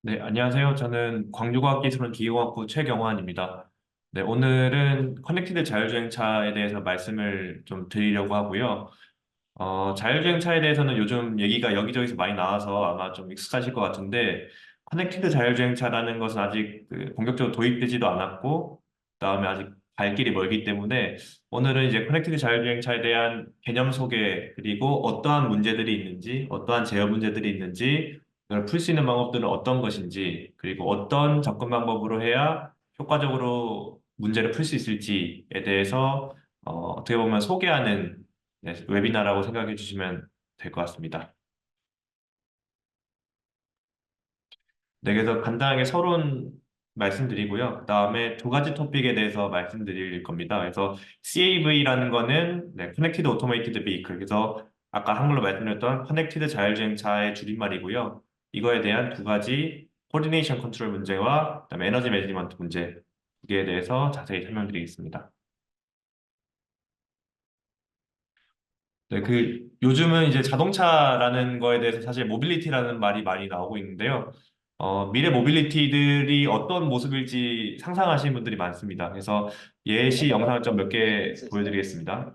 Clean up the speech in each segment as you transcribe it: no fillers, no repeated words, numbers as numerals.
네, 안녕하세요. 저는 광주과학기술원 기계공학부 최경환입니다. 네, 오늘은 커넥티드 자율주행차에 대해서 말씀을 좀 드리려고 하고요. 자율주행차에 대해서는 요즘 얘기가 여기저기서 많이 나와서 아마 좀 익숙하실 것 같은데, 커넥티드 자율주행차라는 것은 아직 본격적으로 도입되지도 않았고, 그다음에 아직 갈 길이 멀기 때문에 오늘은 이제 커넥티드 자율주행차에 대한 개념 소개, 그리고 어떠한 문제들이 있는지, 어떠한 제어 문제들이 있는지, 그걸 풀 수 있는 방법들은 어떤 것인지, 그리고 어떤 접근 방법으로 해야 효과적으로 문제를 풀 수 있을지에 대해서 어떻게 보면 소개하는 네, 웨비나라고 생각해 주시면 될 것 같습니다. 네, 그래서 간단하게 서론 말씀드리고요. 그다음에 두 가지 토픽에 대해서 말씀드릴 겁니다. 그래서 CAV라는 거는 네, Connected Automated Vehicle. 그래서 아까 한글로 말씀드렸던 커넥티드 자율주행차의 줄임말이고요. 이거에 대한 두 가지 코디네이션 컨트롤 문제와 그다음에 에너지 매니지먼트 문제 두 개에 대해서 자세히 설명드리겠습니다. 네, 요즘은 이제 자동차라는 거에 대해서 사실 모빌리티라는 말이 많이 나오고 있는데요. 미래 모빌리티들이 어떤 모습일지 상상하시는 분들이 많습니다. 그래서 예시 영상을 좀 몇 개 보여드리겠습니다.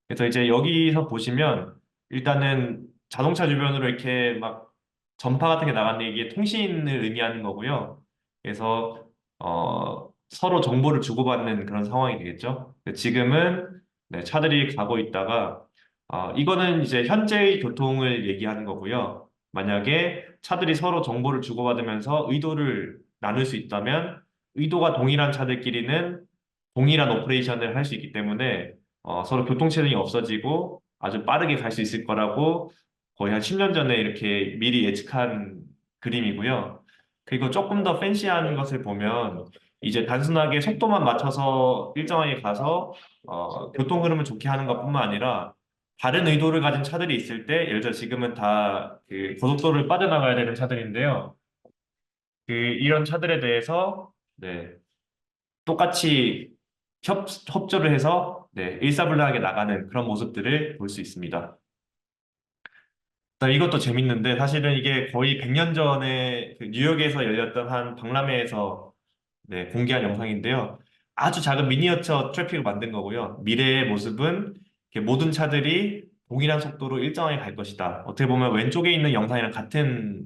그래서 이제 여기서 보시면 일단은 자동차 주변으로 이렇게 막 전파 같은 게 나가는 이게 통신을 의미하는 거고요. 그래서 서로 정보를 주고받는 그런 상황이 되겠죠. 지금은 네, 차들이 가고 있다가 이거는 이제 현재의 교통을 얘기하는 거고요. 만약에 차들이 서로 정보를 주고받으면서 의도를 나눌 수 있다면 의도가 동일한 차들끼리는 동일한 오퍼레이션을 할 수 있기 때문에 서로 교통체증이 없어지고 아주 빠르게 갈 수 있을 거라고 거의 한 10년 전에 이렇게 미리 예측한 그림이고요. 그리고 조금 더 팬시한 것을 보면 이제 단순하게 속도만 맞춰서 일정하게 가서 교통 흐름을 좋게 하는 것뿐만 아니라 다른 의도를 가진 차들이 있을 때 예를 들어 지금은 다 그 고속도로를 빠져나가야 되는 차들인데요. 이런 차들에 대해서 네, 똑같이 협조를 해서 네, 일사불란하게 나가는 그런 모습들을 볼 수 있습니다. 이것도 재밌는데 사실은 이게 거의 100년 전에 그 뉴욕에서 열렸던 한 박람회에서 네, 공개한 영상인데요. 아주 작은 미니어처 트래픽을 만든 거고요. 미래의 모습은 이렇게 모든 차들이 동일한 속도로 일정하게 갈 것이다. 어떻게 보면 왼쪽에 있는 영상이랑 같은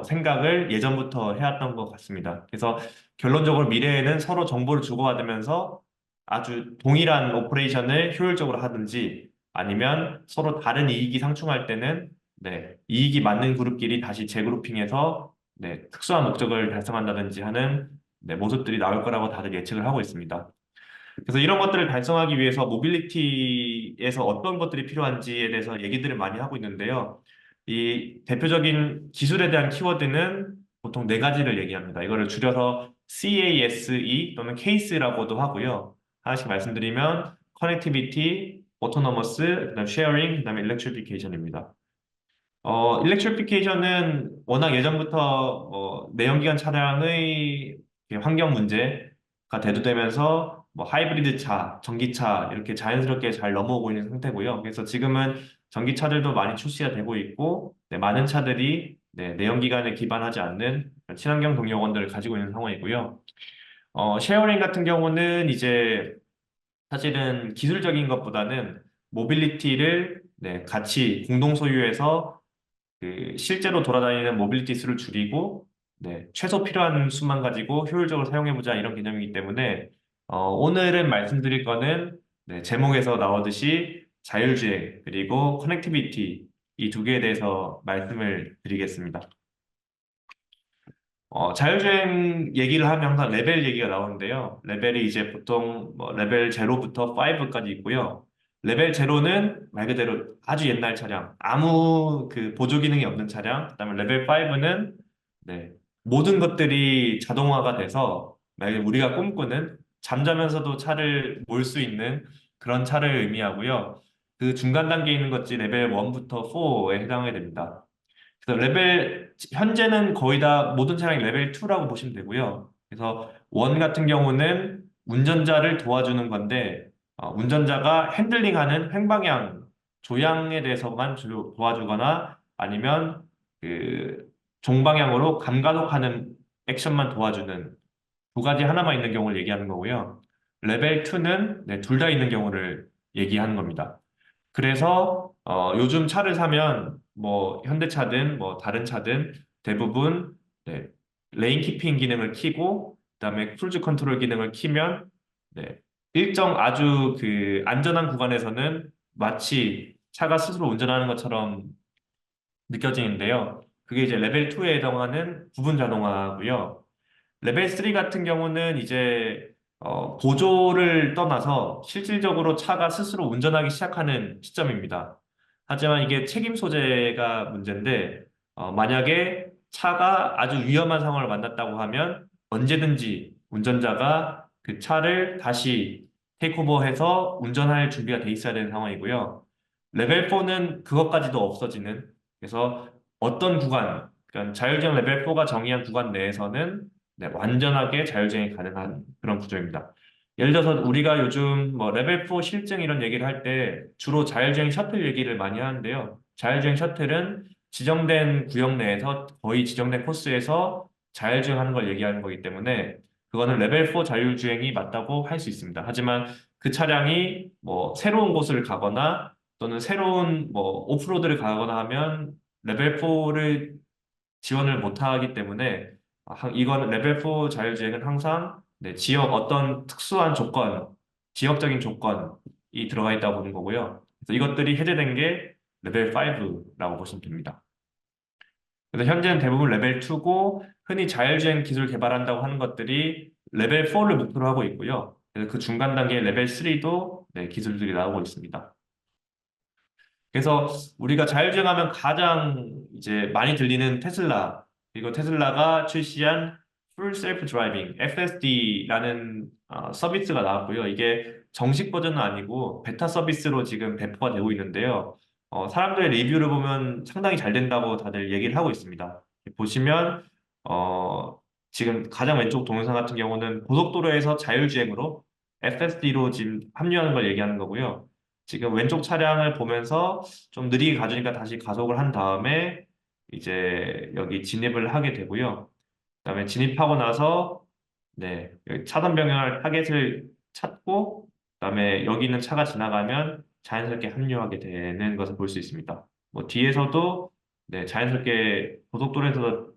생각을 예전부터 해왔던 것 같습니다. 그래서 결론적으로 미래에는 서로 정보를 주고받으면서 아주 동일한 오퍼레이션을 효율적으로 하든지 아니면 서로 다른 이익이 상충할 때는 네, 이익이 맞는 그룹끼리 다시 재그룹핑해서 네, 특수한 목적을 달성한다든지 하는 네, 모습들이 나올 거라고 다들 예측을 하고 있습니다. 그래서 이런 것들을 달성하기 위해서 모빌리티에서 어떤 것들이 필요한지에 대해서 얘기들을 많이 하고 있는데요. 이 대표적인 기술에 대한 키워드는 보통 네 가지를 얘기합니다. 이거를 줄여서 CASE 또는 CASE라고도 하고요. 하나씩 말씀드리면 커넥티비티, 오토노머스, 그다음 쉐어링, 그다음에 일렉트리피케이션입니다. 일렉트리피케이션은 워낙 예전부터 내연기관 차량의 환경 문제가 대두되면서 뭐 하이브리드 차, 전기차 이렇게 자연스럽게 잘 넘어오고 있는 상태고요. 그래서 지금은 전기차들도 많이 출시가 되고 있고 네, 많은 차들이 네, 내연기관에 기반하지 않는 친환경 동력원들을 가지고 있는 상황이고요. 쉐어링 같은 경우는 이제 사실은 기술적인 것보다는 모빌리티를 네, 같이 공동 소유해서 실제로 돌아다니는 모빌리티 수를 줄이고 네, 최소 필요한 수만 가지고 효율적으로 사용해보자 이런 개념이기 때문에 오늘은 말씀드릴 거는 네, 제목에서 나오듯이 자율주행 그리고 커넥티비티 이 두 개에 대해서 말씀을 드리겠습니다. 자율주행 얘기를 하면 항상 레벨 얘기가 나오는데요. 레벨이 이제 보통 뭐 레벨 0부터 5까지 있고요. 레벨 0는 말 그대로 아주 옛날 차량, 아무 그 보조 기능이 없는 차량. 그다음에 레벨 5는 네, 모든 것들이 자동화가 돼서 만약에 우리가 꿈꾸는 잠자면서도 차를 몰 수 있는 그런 차를 의미하고요. 그 중간 단계에 있는 것이 레벨 1부터 4에 해당하게 됩니다. 그래서 현재는 거의 다 모든 차량이 레벨 2라고 보시면 되고요. 그래서 원 같은 경우는 운전자를 도와주는 건데, 운전자가 핸들링하는 횡방향, 조향에 대해서만 도와주거나 아니면 그 종방향으로 감가속하는 액션만 도와주는 두 가지 하나만 있는 경우를 얘기하는 거고요. 레벨 2는 네, 둘 다 있는 경우를 얘기하는 겁니다. 그래서 요즘 차를 사면 뭐 현대차든 뭐 다른 차든 대부분 네, 레인 키핑 기능을 켜고 그다음에 크루즈 컨트롤 기능을 켜면 네, 일정 아주 그 안전한 구간에서는 마치 차가 스스로 운전하는 것처럼 느껴지는데요. 그게 이제 레벨 2에 해당하는 부분 자동화고요. 레벨 3 같은 경우는 이제 보조를 떠나서 실질적으로 차가 스스로 운전하기 시작하는 시점입니다. 하지만 이게 책임 소재가 문제인데 만약에 차가 아주 위험한 상황을 만났다고 하면 언제든지 운전자가 그 차를 다시 테이크오버해서 운전할 준비가 돼 있어야 되는 상황이고요. 레벨 4는 그것까지도 없어지는 그래서 어떤 구간, 그러니까 자율주행 레벨 4가 정의한 구간 내에서는 네, 완전하게 자율주행이 가능한 그런 구조입니다. 예를 들어서 우리가 요즘 뭐 레벨 4 실증 이런 얘기를 할 때 주로 자율주행 셔틀 얘기를 많이 하는데요. 자율주행 셔틀은 지정된 구역 내에서 거의 지정된 코스에서 자율주행하는 걸 얘기하는 거기 때문에 그거는 레벨 4 자율주행이 맞다고 할 수 있습니다. 하지만 그 차량이 뭐 새로운 곳을 가거나 또는 새로운 뭐 오프로드를 가거나 하면 레벨 4를 지원을 못하기 때문에 이건 레벨 4 자율주행은 항상 네, 지역 어떤 특수한 조건, 지역적인 조건이 들어가 있다고 보는 거고요. 그래서 이것들이 해제된 게 레벨 5라고 보시면 됩니다. 그래서 현재는 대부분 레벨 2고 흔히 자율주행 기술 개발한다고 하는 것들이 레벨 4를 목표로 하고 있고요. 그래서 그 중간 단계 레벨 3도 네, 기술들이 나오고 있습니다. 그래서 우리가 자율주행하면 가장 이제 많이 들리는 테슬라, 그리고 테슬라가 출시한 Full Self Driving, FSD라는 서비스가 나왔고요. 이게 정식 버전은 아니고 베타 서비스로 지금 배포가 되고 있는데요. 사람들의 리뷰를 보면 상당히 잘 된다고 다들 얘기를 하고 있습니다. 보시면 지금 가장 왼쪽 동영상 같은 경우는 고속도로에서 자율주행으로 FSD로 지금 합류하는 걸 얘기하는 거고요. 지금 왼쪽 차량을 보면서 좀 느리게 가주니까 다시 가속을 한 다음에 이제 여기 진입을 하게 되고요. 그다음에 진입하고 나서 네, 여기 차선 변경할 타겟을 찾고 그다음에 여기 있는 차가 지나가면 자연스럽게 합류하게 되는 것을 볼 수 있습니다. 뭐 뒤에서도 네, 자연스럽게 고속도로에서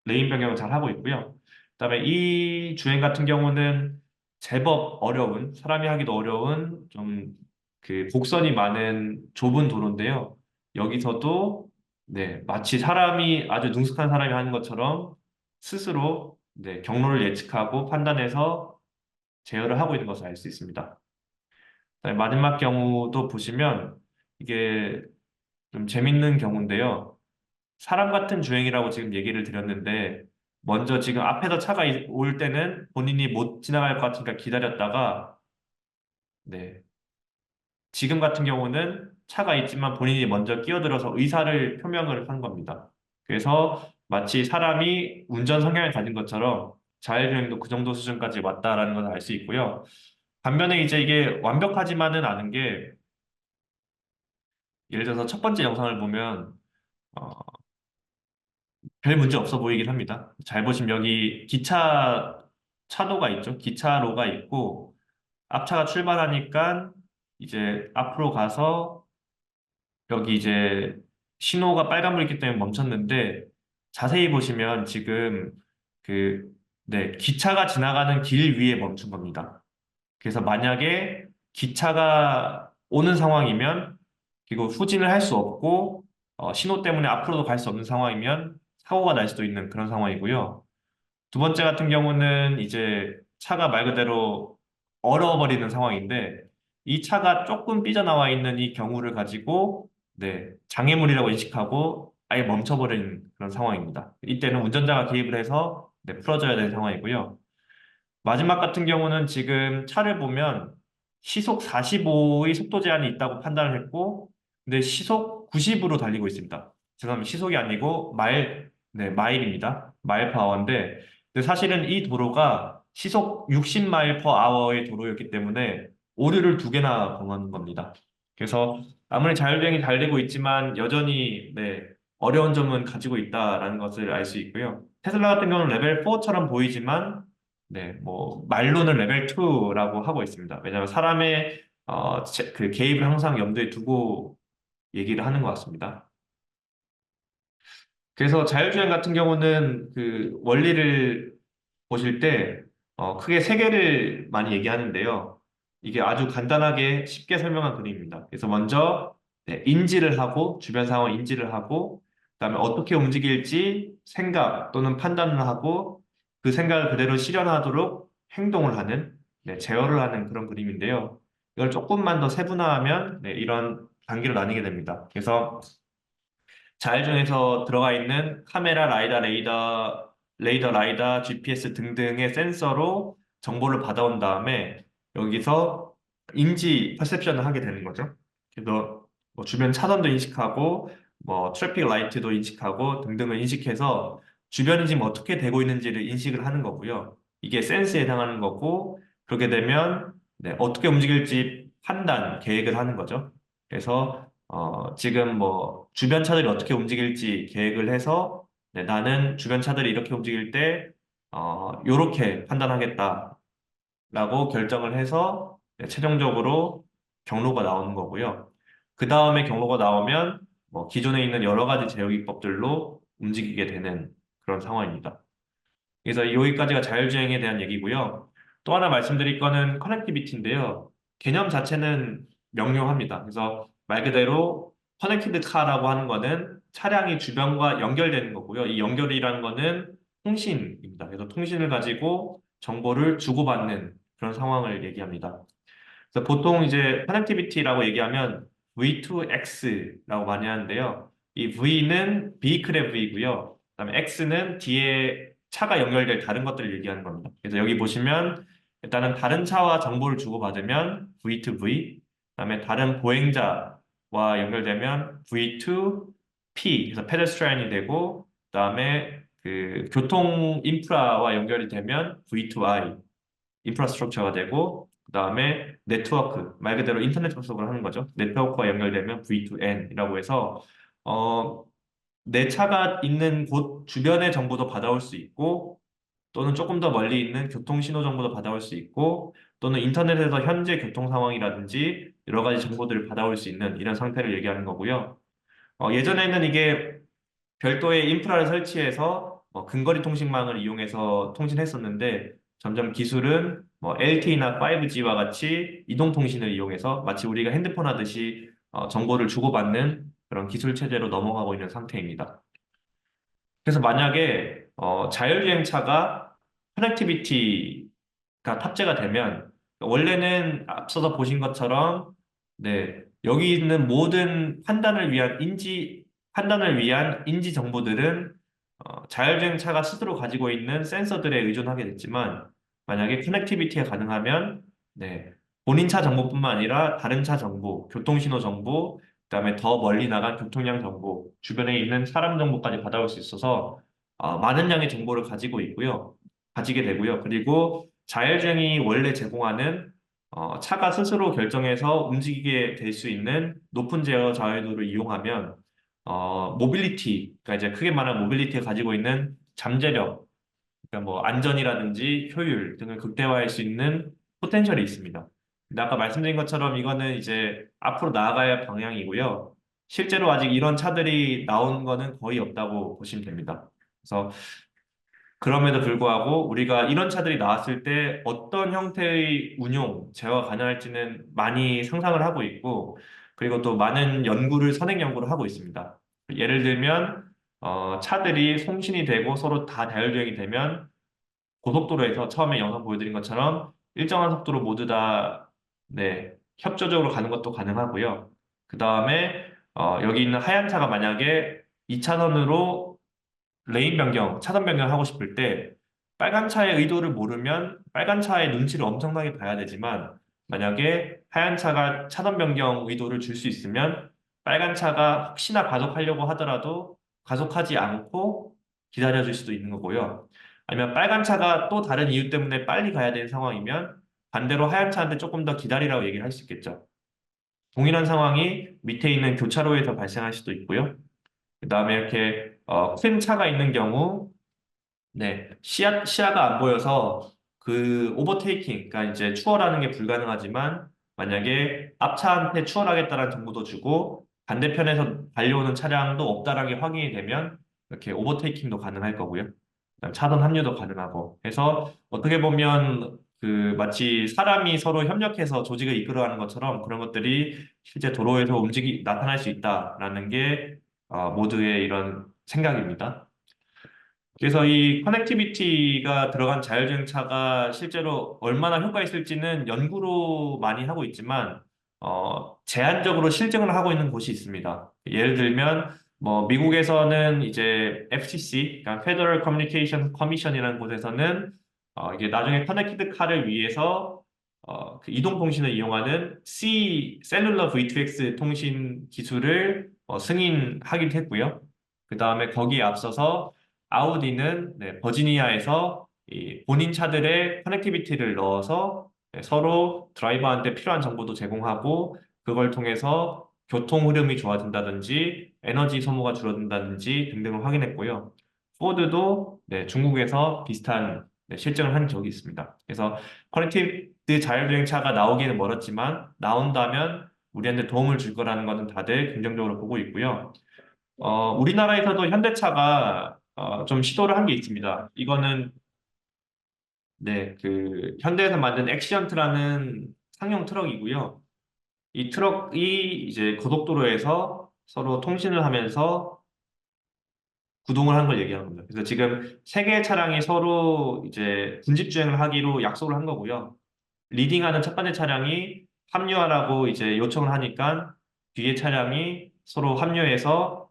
레인 변경을 잘 하고 있고요. 그다음에 이 주행 같은 경우는 제법 어려운, 사람이 하기도 어려운 좀 그 곡선이 많은 좁은 도로인데요. 여기서도 네, 마치 사람이 아주 능숙한 사람이 하는 것처럼 스스로 네, 경로를 예측하고 판단해서 제어를 하고 있는 것을 알 수 있습니다. 그다음에 마지막 경우도 보시면 이게 좀 재밌는 경우인데요. 사람 같은 주행이라고 지금 얘기를 드렸는데, 먼저 지금 앞에서 차가 올 때는 본인이 못 지나갈 것 같으니까 기다렸다가, 네. 지금 같은 경우는 차가 있지만 본인이 먼저 끼어들어서 의사를 표명을 한 겁니다. 그래서 마치 사람이 운전 성향을 가진 것처럼 자율주행도 그 정도 수준까지 왔다라는 걸 알 수 있고요. 반면에 이제 이게 완벽하지만은 않은 게, 예를 들어서 첫 번째 영상을 보면, 어, 별 문제 없어 보이긴 합니다. 잘 보시면 여기 기차 차도가 있죠. 기차로가 있고 앞차가 출발하니까 이제 앞으로 가서 여기 이제 신호가 빨간불이기 때문에 멈췄는데 자세히 보시면 지금 그 네, 기차가 지나가는 길 위에 멈춘 겁니다. 그래서 만약에 기차가 오는 상황이면 그리고 후진을 할 수 없고 신호 때문에 앞으로도 갈 수 없는 상황이면 사고가 날 수도 있는 그런 상황이고요. 두 번째 같은 경우는 이제 차가 말 그대로 얼어버리는 상황인데 이 차가 조금 삐져나와 있는 이 경우를 가지고 네, 장애물이라고 인식하고 아예 멈춰버리는 그런 상황입니다. 이때는 운전자가 개입을 해서 네, 풀어줘야 되는 상황이고요. 마지막 같은 경우는 지금 차를 보면 시속 45의 속도 제한이 있다고 판단을 했고, 근데 시속 90으로 달리고 있습니다. 죄송합니다. 시속이 아니고 네, 마일입니다. 마일 파워인데, 근데 사실은 이 도로가 시속 60마일 퍼 아워의 도로였기 때문에 오류를 두 개나 범한 겁니다. 그래서 아무리 자율주행이 잘 되고 있지만 여전히 네, 어려운 점은 가지고 있다라는 것을 알 수 있고요. 테슬라 같은 경우는 레벨 4처럼 보이지만, 네, 뭐, 말로는 레벨 2라고 하고 있습니다. 왜냐하면 사람의 그 개입을 항상 염두에 두고 얘기를 하는 것 같습니다. 그래서 자율주행 같은 경우는 그 원리를 보실 때 크게 세 개를 많이 얘기하는데요. 이게 아주 간단하게 쉽게 설명한 그림입니다. 그래서 먼저 네, 인지를 하고 주변 상황 인지를 하고 그다음에 어떻게 움직일지 생각 또는 판단을 하고 그 생각을 그대로 실현하도록 행동을 하는 네, 제어를 하는 그런 그림인데요. 이걸 조금만 더 세분화하면 네, 이런 단계로 나뉘게 됩니다. 그래서 자율 중에서 들어가 있는 카메라, 레이더, 라이다, GPS 등등의 센서로 정보를 받아온 다음에 여기서 인지 퍼셉션을 하게 되는 거죠. 그래서 뭐 주변 차선도 인식하고 뭐 트래픽 라이트도 인식하고 등등을 인식해서 주변이 지금 어떻게 되고 있는지를 인식을 하는 거고요. 이게 센스에 해당하는 거고 그렇게 되면 네, 어떻게 움직일지 판단, 계획을 하는 거죠. 그래서 지금 뭐 주변 차들이 어떻게 움직일지 계획을 해서 네, 나는 주변 차들이 이렇게 움직일 때 요렇게 판단하겠다라고 결정을 해서 네, 최종적으로 경로가 나오는 거고요. 그 다음에 경로가 나오면 뭐 기존에 있는 여러 가지 제어기법들로 움직이게 되는 그런 상황입니다. 그래서 여기까지가 자율주행에 대한 얘기고요. 또 하나 말씀드릴 거는 커넥티비티인데요. 개념 자체는 명료합니다. 그래서 말 그대로 커넥티드 카라고 하는 거는 차량이 주변과 연결되는 거고요. 이 연결이라는 거는 통신입니다. 그래서 통신을 가지고 정보를 주고받는 그런 상황을 얘기합니다. 그래서 보통 이제 커넥티비티라고 얘기하면 V2X라고 많이 하는데요. 이 V는 비클의 V고요. 그다음에 X는 뒤에 차가 연결될 다른 것들을 얘기하는 겁니다. 그래서 여기 보시면 일단은 다른 차와 정보를 주고받으면 V2V, 그다음에 다른 보행자와 연결되면 V2P, 그래서 페데스트라인이 되고, 그다음에 그 교통 인프라와 연결이 되면 V2I, 인프라스트럭처가 되고 그다음에 네트워크 말 그대로 인터넷 접속을 하는 거죠. 네트워크와 연결되면 V2N이라고 해서 어, 내 차가 있는 곳 주변의 정보도 받아올 수 있고 또는 조금 더 멀리 있는 교통 신호 정보도 받아올 수 있고 또는 인터넷에서 현재 교통 상황이라든지 여러 가지 정보들을 받아올 수 있는 이런 상태를 얘기하는 거고요. 예전에는 이게 별도의 인프라를 설치해서 근거리 통신망을 이용해서 통신했었는데 점점 기술은 뭐 LTE나 5G와 같이 이동 통신을 이용해서 마치 우리가 핸드폰 하듯이 정보를 주고받는 그런 기술 체제로 넘어가고 있는 상태입니다. 그래서 만약에 자율주행차가 커넥티비티가 탑재가 되면 원래는 앞서서 보신 것처럼 네, 여기 있는 모든 판단을 위한 인지 정보들은 자율주행차가 스스로 가지고 있는 센서들에 의존하게 됐지만 만약에 커넥티비티가 가능하면 네, 본인 차 정보뿐만 아니라 다른 차 정보, 교통신호 정보, 그다음에 더 멀리 나간 교통량 정보, 주변에 있는 사람 정보까지 받아올 수 있어서 많은 양의 정보를 가지고 있고요. 가지게 되고요. 그리고 자율주행이 원래 제공하는 차가 스스로 결정해서 움직이게 될 수 있는 높은 제어 자율도를 이용하면 모빌리티, 그러니까 이제 크게 말하면 모빌리티가 가지고 있는 잠재력, 그러니까 뭐 안전이라든지 효율 등을 극대화할 수 있는 포텐셜이 있습니다. 근데 아까 말씀드린 것처럼 이거는 이제 앞으로 나아가야 할 방향이고요. 실제로 아직 이런 차들이 나온 거는 거의 없다고 보시면 됩니다. 그래서 그럼에도 불구하고 우리가 이런 차들이 나왔을 때 어떤 형태의 운용, 제어가 가능할지는 많이 상상을 하고 있고, 그리고 또 많은 선행 연구를 하고 있습니다. 예를 들면, 차들이 송신이 되고 서로 다 자율주행이 되면 고속도로에서 처음에 영상 보여드린 것처럼 일정한 속도로 모두 다, 네, 협조적으로 가는 것도 가능하고요. 그 다음에, 여기 있는 하얀 차가 만약에 2차선으로 레인 변경, 차선 변경하고 싶을 때 빨간 차의 의도를 모르면 빨간 차의 눈치를 엄청나게 봐야 되지만 만약에 하얀 차가 차선 변경 의도를 줄 수 있으면 빨간 차가 혹시나 가속하려고 하더라도 가속하지 않고 기다려줄 수도 있는 거고요. 아니면 빨간 차가 또 다른 이유 때문에 빨리 가야 되는 상황이면 반대로 하얀 차한테 조금 더 기다리라고 얘기를 할 수 있겠죠. 동일한 상황이 밑에 있는 교차로에서 발생할 수도 있고요. 그다음에 이렇게 큰 차가 있는 경우 네, 시야가 안 보여서 그 오버테이킹, 그러니까 이제 추월하는 게 불가능하지만 만약에 앞차한테 추월하겠다는 정보도 주고 반대편에서 달려오는 차량도 없다라는 게 확인이 되면 이렇게 오버테이킹도 가능할 거고요. 그다음 차선 합류도 가능하고 해서 어떻게 보면 그 마치 사람이 서로 협력해서 조직을 이끌어가는 것처럼 그런 것들이 실제 도로에서 나타날 수 있다라는 게 모두의 이런 생각입니다. 그래서 이 커넥티비티가 들어간 자율주행차가 실제로 얼마나 효과 있을지는 연구로 많이 하고 있지만, 제한적으로 실증을 하고 있는 곳이 있습니다. 예를 들면, 뭐, 미국에서는 이제 FCC, 그러니까 Federal Communication Commission이라는 곳에서는, 이게 나중에 커넥티드 카를 위해서, 그 이동통신을 이용하는 셀룰러 V2X 통신 기술을 승인하기도 했고요. 그 다음에 거기에 앞서서 아우디는 버지니아에서 이 본인 차들의 커넥티비티를 넣어서 서로 드라이버한테 필요한 정보도 제공하고 그걸 통해서 교통 흐름이 좋아진다든지 에너지 소모가 줄어든다든지 등등을 확인했고요. 포드도 중국에서 비슷한 실증을 한 적이 있습니다. 그래서 커넥티드 자율주행차가 나오기는 멀었지만 나온다면 우리한테 도움을 줄 거라는 것은 다들 긍정적으로 보고 있고요. 우리나라에서도 현대차가 좀 시도를 한 게 있습니다. 이거는 그 현대에서 만든 액시언트라는 상용 트럭이고요. 이 트럭이 이제 고속도로에서 서로 통신을 하면서 구동을 한 걸 얘기하는 겁니다. 그래서 지금 세 개의 차량이 서로 이제 군집 주행을 하기로 약속을 한 거고요. 리딩하는 첫 번째 차량이 합류하라고 이제 요청을 하니까 뒤에 차량이 서로 합류해서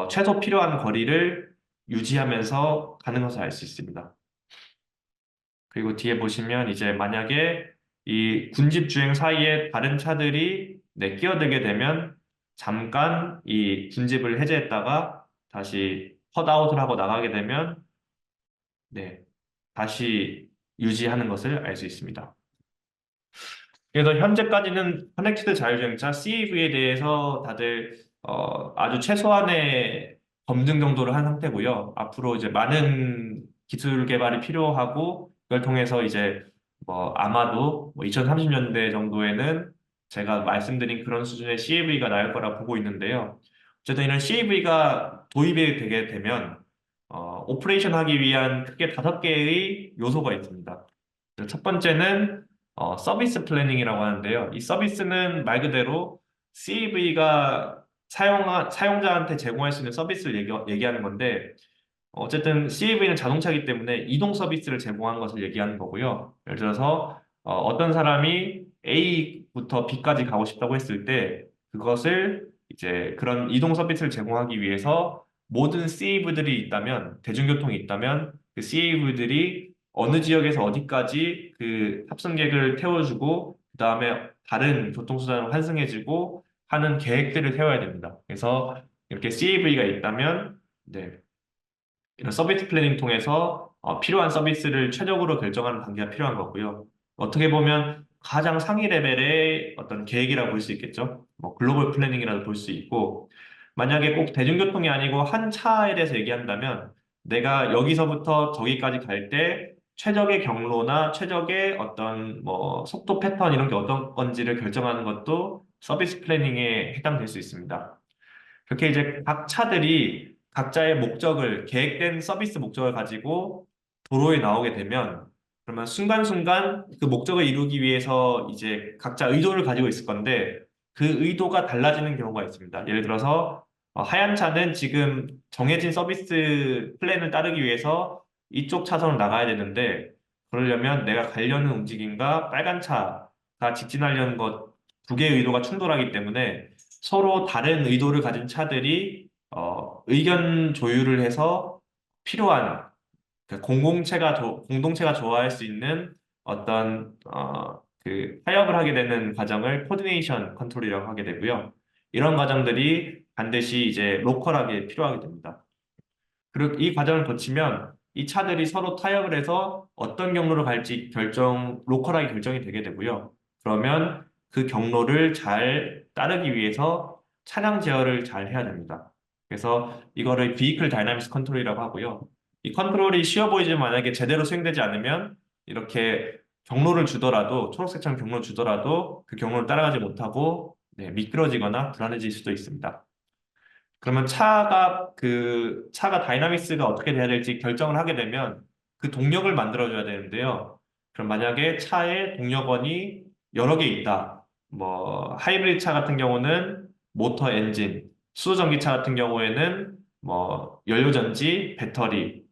최소 필요한 거리를 유지하면서 가는 것을 알 수 있습니다. 그리고 뒤에 보시면 이제 만약에 이 군집 주행 사이에 다른 차들이 끼어들게 되면 잠깐 이 군집을 해제했다가 다시 컷아웃을 하고 나가게 되면 네, 다시 유지하는 것을 알 수 있습니다. 그래서 현재까지는 커넥티드 자율주행차 CAV에 대해서 다들 아주 최소한의 검증 정도를 한 상태고요. 앞으로 이제 많은 기술 개발이 필요하고 그걸 통해서 이제 뭐 아마도 2030년대 정도에는 제가 말씀드린 그런 수준의 CAV가 나올 거라 보고 있는데요. 어쨌든 이런 CAV가 도입이 되게 되면 오퍼레이션 하기 위한 크게 5개의 요소가 있습니다. 첫 번째는 서비스 플래닝이라고 하는데요. 이 서비스는 말 그대로 CAV가 사용자한테 제공할 수 있는 서비스를 얘기하는 건데, 어쨌든 CAV는 자동차이기 때문에 이동 서비스를 제공하는 것을 얘기하는 거고요. 예를 들어서 떤 사람이 A부터 B까지 가고 싶다고 했을 때, 그것을 이제 그런 이동 서비스를 제공하기 위해서 모든 CAV들이 있다면, 대중교통이 있다면, 그 CAV들이 어느 지역에서 어디까지 그 탑승객을 태워주고 그다음에 다른 교통수단을 환승해주고 하는 계획들을 세워야 됩니다. 그래서 이렇게 CAV가 있다면 이런 서비스 플래닝 통해서 필요한 서비스를 최적으로 결정하는 단계가 필요한 거고요. 어떻게 보면 가장 상위 레벨의 어떤 계획이라고 볼 수 있겠죠. 뭐 글로벌 플래닝이라도 볼 수 있고 만약에 꼭 대중교통이 아니고 한 차에 대해서 얘기한다면 내가 여기서부터 저기까지 갈 때 최적의 경로나 최적의 어떤 뭐 속도 패턴 이런 게 어떤 건지를 결정하는 것도 서비스 플래닝에 해당될 수 있습니다. 그렇게 이제 각 차들이 각자의 목적을, 계획된 서비스 목적을 가지고 도로에 나오게 되면, 그러면 순간순간 그 목적을 이루기 위해서 이제 각자 의도를 가지고 있을 건데, 그 의도가 달라지는 경우가 있습니다. 예를 들어서, 하얀 차는 지금 정해진 서비스 플랜을 따르기 위해서 이쪽 차선으로 나가야 되는데, 그러려면 내가 가려는 움직임과 빨간 차가 직진하려는 것 두 개의 의도가 충돌하기 때문에 서로 다른 의도를 가진 차들이 의견 조율을 해서 필요한 그 공동체가 좋아할 수 있는 어떤 그 타협을 하게 되는 과정을 코디네이션 컨트롤이라고 하게 되고요. 이런 과정들이 반드시 이제 로컬하게 필요하게 됩니다. 그리고 이 과정을 거치면 이 차들이 서로 타협을 해서 어떤 경로로 갈지 로컬하게 결정이 되게 되고요. 그러면 그 경로를 잘 따르기 위해서 차량 제어를 잘 해야 됩니다. 그래서 이거를 Vehicle Dynamics Control이라고 하고요. 이 컨트롤이 쉬워 보이지만 만약에 제대로 수행되지 않으면 이렇게 경로를 주더라도 초록색처럼 경로를 주더라도 그 경로를 따라가지 못하고 네, 미끄러지거나 불안해질 수도 있습니다. 그러면 차가 다이나믹스가 어떻게 돼야 될지 결정을 하게 되면 그 동력을 만들어줘야 되는데요. 그럼 만약에 차에 동력원이 여러 개 있다. 뭐 하이브리드 차 같은 경우는 모터 엔진, 수소전기차 같은 경우에는 뭐 연료전지, 배터리,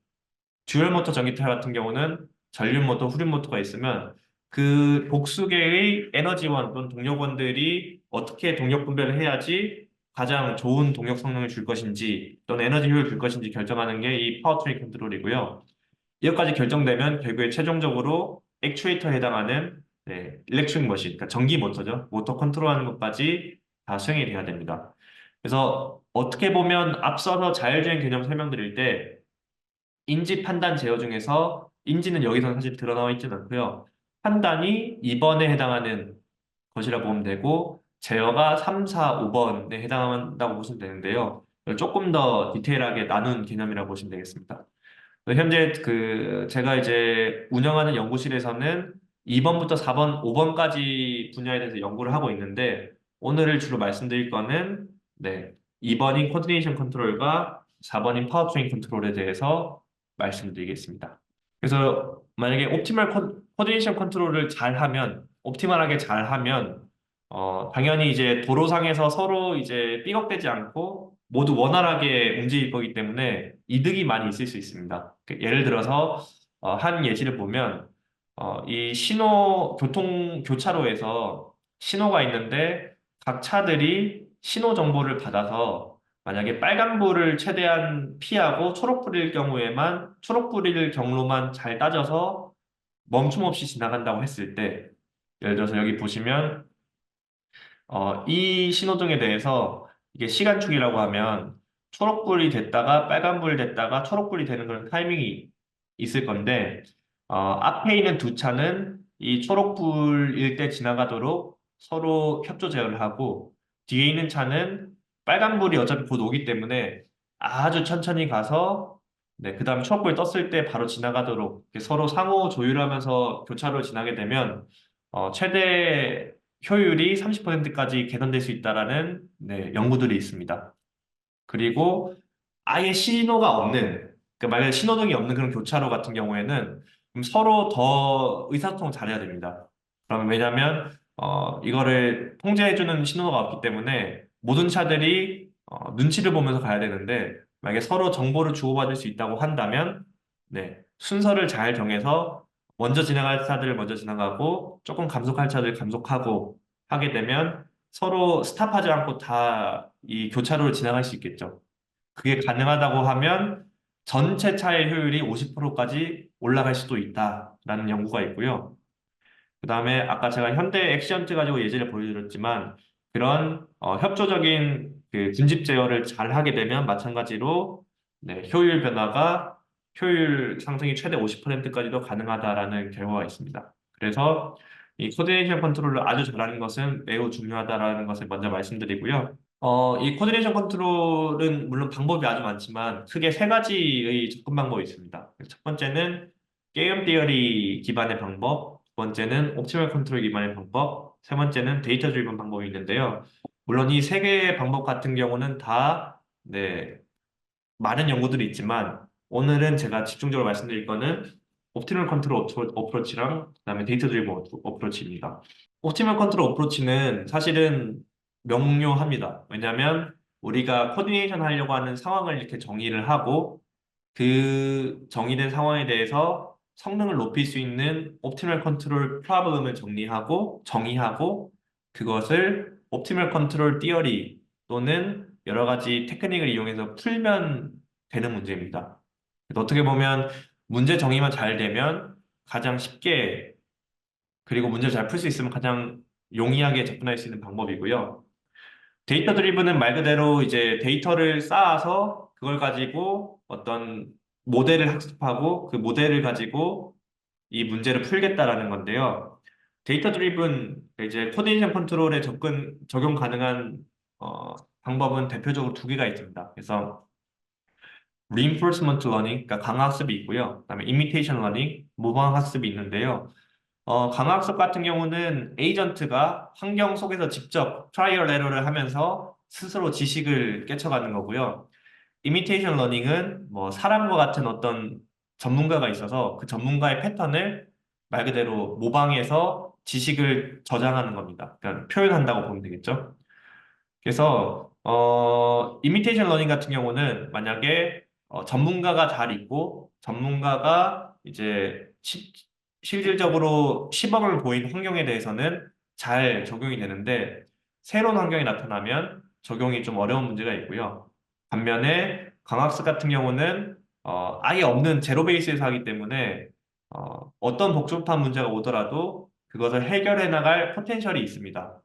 듀얼 모터 전기차 같은 경우는 전륜 모터, 후륜 모터가 있으면 그 복수계의 에너지원 또는 동력원들이 어떻게 동력 분배를 해야지 가장 좋은 동력 성능을 줄 것인지 또는 에너지 효율을 줄 것인지 결정하는 게 이 파워트레인 컨트롤이고요. 이것까지 결정되면 결국에 최종적으로 액추에이터에 해당하는 네, 일렉트릭 머신, 그러니까 전기 모터죠. 모터 컨트롤하는 것까지 다 수행이 돼야 됩니다. 그래서 어떻게 보면 앞서서 자율주행 개념 설명드릴 때 인지 판단 제어 중에서 인지는 여기서 사실 드러나와 있지는 않고요. 판단이 2번에 해당하는 것이라 보면 되고 제어가 3, 4, 5번에 해당한다고 보시면 되는데요. 조금 더 디테일하게 나눈 개념이라고 보시면 되겠습니다. 현재 제가 이제 운영하는 연구실에서는 2번부터 4번, 5번까지 분야에 대해서 연구를 하고 있는데 오늘 주로 말씀드릴 거는 네, 2번인 코디네이션 컨트롤과 4번인 파워트레인 컨트롤에 대해서 말씀드리겠습니다. 그래서 만약에 코디네이션 컨트롤을 잘하면, 옵티멀하게 잘하면, 당연히 이제 도로상에서 서로 이제 삐걱대지 않고 모두 원활하게 움직일 거기 때문에 이득이 많이 있을 수 있습니다. 예를 들어서, 한 예시를 보면, 이 교차로에서 신호가 있는데 각 차들이 신호 정보를 받아서 만약에 빨간불을 최대한 피하고 초록불일 경우에만 초록불일 경로만 잘 따져서 멈춤 없이 지나간다고 했을 때 예를 들어서 여기 보시면 이 신호등에 대해서 이게 시간축이라고 하면 초록불이 됐다가 빨간불이 됐다가 초록불이 되는 그런 타이밍이 있을 건데 앞에 있는 두 차는 이 초록불일 때 지나가도록 서로 협조 제어를 하고 뒤에 있는 차는 빨간불이 어차피 곧 오기 때문에 아주 천천히 가서 네, 그다음 초록불 떴을 때 바로 지나가도록 이렇게 서로 상호 조율하면서 교차로 지나게 되면 최대 효율이 30%까지 개선될 수 있다라는 네, 연구들이 있습니다. 그리고 아예 신호가 없는, 그 만약에 신호등이 없는 그런 교차로 같은 경우에는 서로 더 의사소통을 잘해야 됩니다. 그러면 왜냐하면 이거를 통제해주는 신호가 없기 때문에 모든 차들이 눈치를 보면서 가야 되는데 만약에 서로 정보를 주고받을 수 있다고 한다면 네, 순서를 잘 정해서 먼저 지나갈 차들을 먼저 지나가고 조금 감속할 차들 감속하고 하게 되면 서로 스탑하지 않고 다 이 교차로를 지나갈 수 있겠죠. 그게 가능하다고 하면 전체 차의 효율이 50%까지 올라갈 수도 있다라는 연구가 있고요. 그다음에 아까 제가 현대 액시언트 가지고 예제를 보여드렸지만 그런 협조적인 그 군집 제어를 잘 하게 되면 마찬가지로 네, 효율 상승이 최대 50%까지도 가능하다라는 결과가 있습니다. 그래서 이 코디네이션 컨트롤을 아주 잘하는 것은 매우 중요하다라는 것을 먼저 말씀드리고요. 이 코디네이션 컨트롤은 물론 방법이 아주 많지만 크게 세 가지의 접근 방법이 있습니다. 첫 번째는 게임 티어리 기반의 방법, 두 번째는 옵티멀 컨트롤 기반의 방법, 세 번째는 데이터 드리븐 방법이 있는데요. 물론 이 세 개의 방법 같은 경우는 다 네, 많은 연구들이 있지만 오늘은 제가 집중적으로 말씀드릴 거는 옵티멀 컨트롤 어프로치랑 그다음에 데이터 드리븐 어프로치입니다. 옵티멀 컨트롤 어프로치는 사실은 명료합니다. 왜냐하면 우리가 코디네이션 하려고 하는 상황을 이렇게 정의를 하고 그 정의된 상황에 대해서 성능을 높일 수 있는 옵티멀 컨트롤 프로블럼을 정의하고 그것을 옵티멀 컨트롤 티어리 또는 여러 가지 테크닉을 이용해서 풀면 되는 문제입니다. 그래서 어떻게 보면 문제 정의만 잘 되면 가장 쉽게 그리고 문제를 잘 풀 수 있으면 가장 용이하게 접근할 수 있는 방법이고요. 데이터 드리븐은 말 그대로 이제 데이터를 쌓아서 그걸 가지고 어떤 모델을 학습하고 그 모델을 가지고 이 문제를 풀겠다라는 건데요. 데이터 드리븐 이제 코디네이션 컨트롤에 적용 가능한 방법은 대표적으로 두 개가 있습니다. 그래서 reinforcement learning, 그러니까 강화학습이 있고요. 그다음에 imitation learning, 모방학습이 있는데요. 강화학습 같은 경우는 에이전트가 환경 속에서 직접 트라이얼 에러를 하면서 스스로 지식을 깨쳐가는 거고요. 이미테이션 러닝은 뭐 사람과 같은 어떤 전문가가 있어서 그 전문가의 패턴을 말 그대로 모방해서 지식을 저장하는 겁니다. 그러니까 표현한다고 보면 되겠죠. 그래서 이미테이션 러닝 같은 경우는 만약에 전문가가 잘 있고 전문가가 이제 실질적으로 시범을 보인 환경에 대해서는 잘 적용이 되는데 새로운 환경이 나타나면 적용이 좀 어려운 문제가 있고요. 반면에 강학습 같은 경우는 아예 없는 제로 베이스에서 하기 때문에 어떤 복잡한 문제가 오더라도 그것을 해결해 나갈 포텐셜이 있습니다.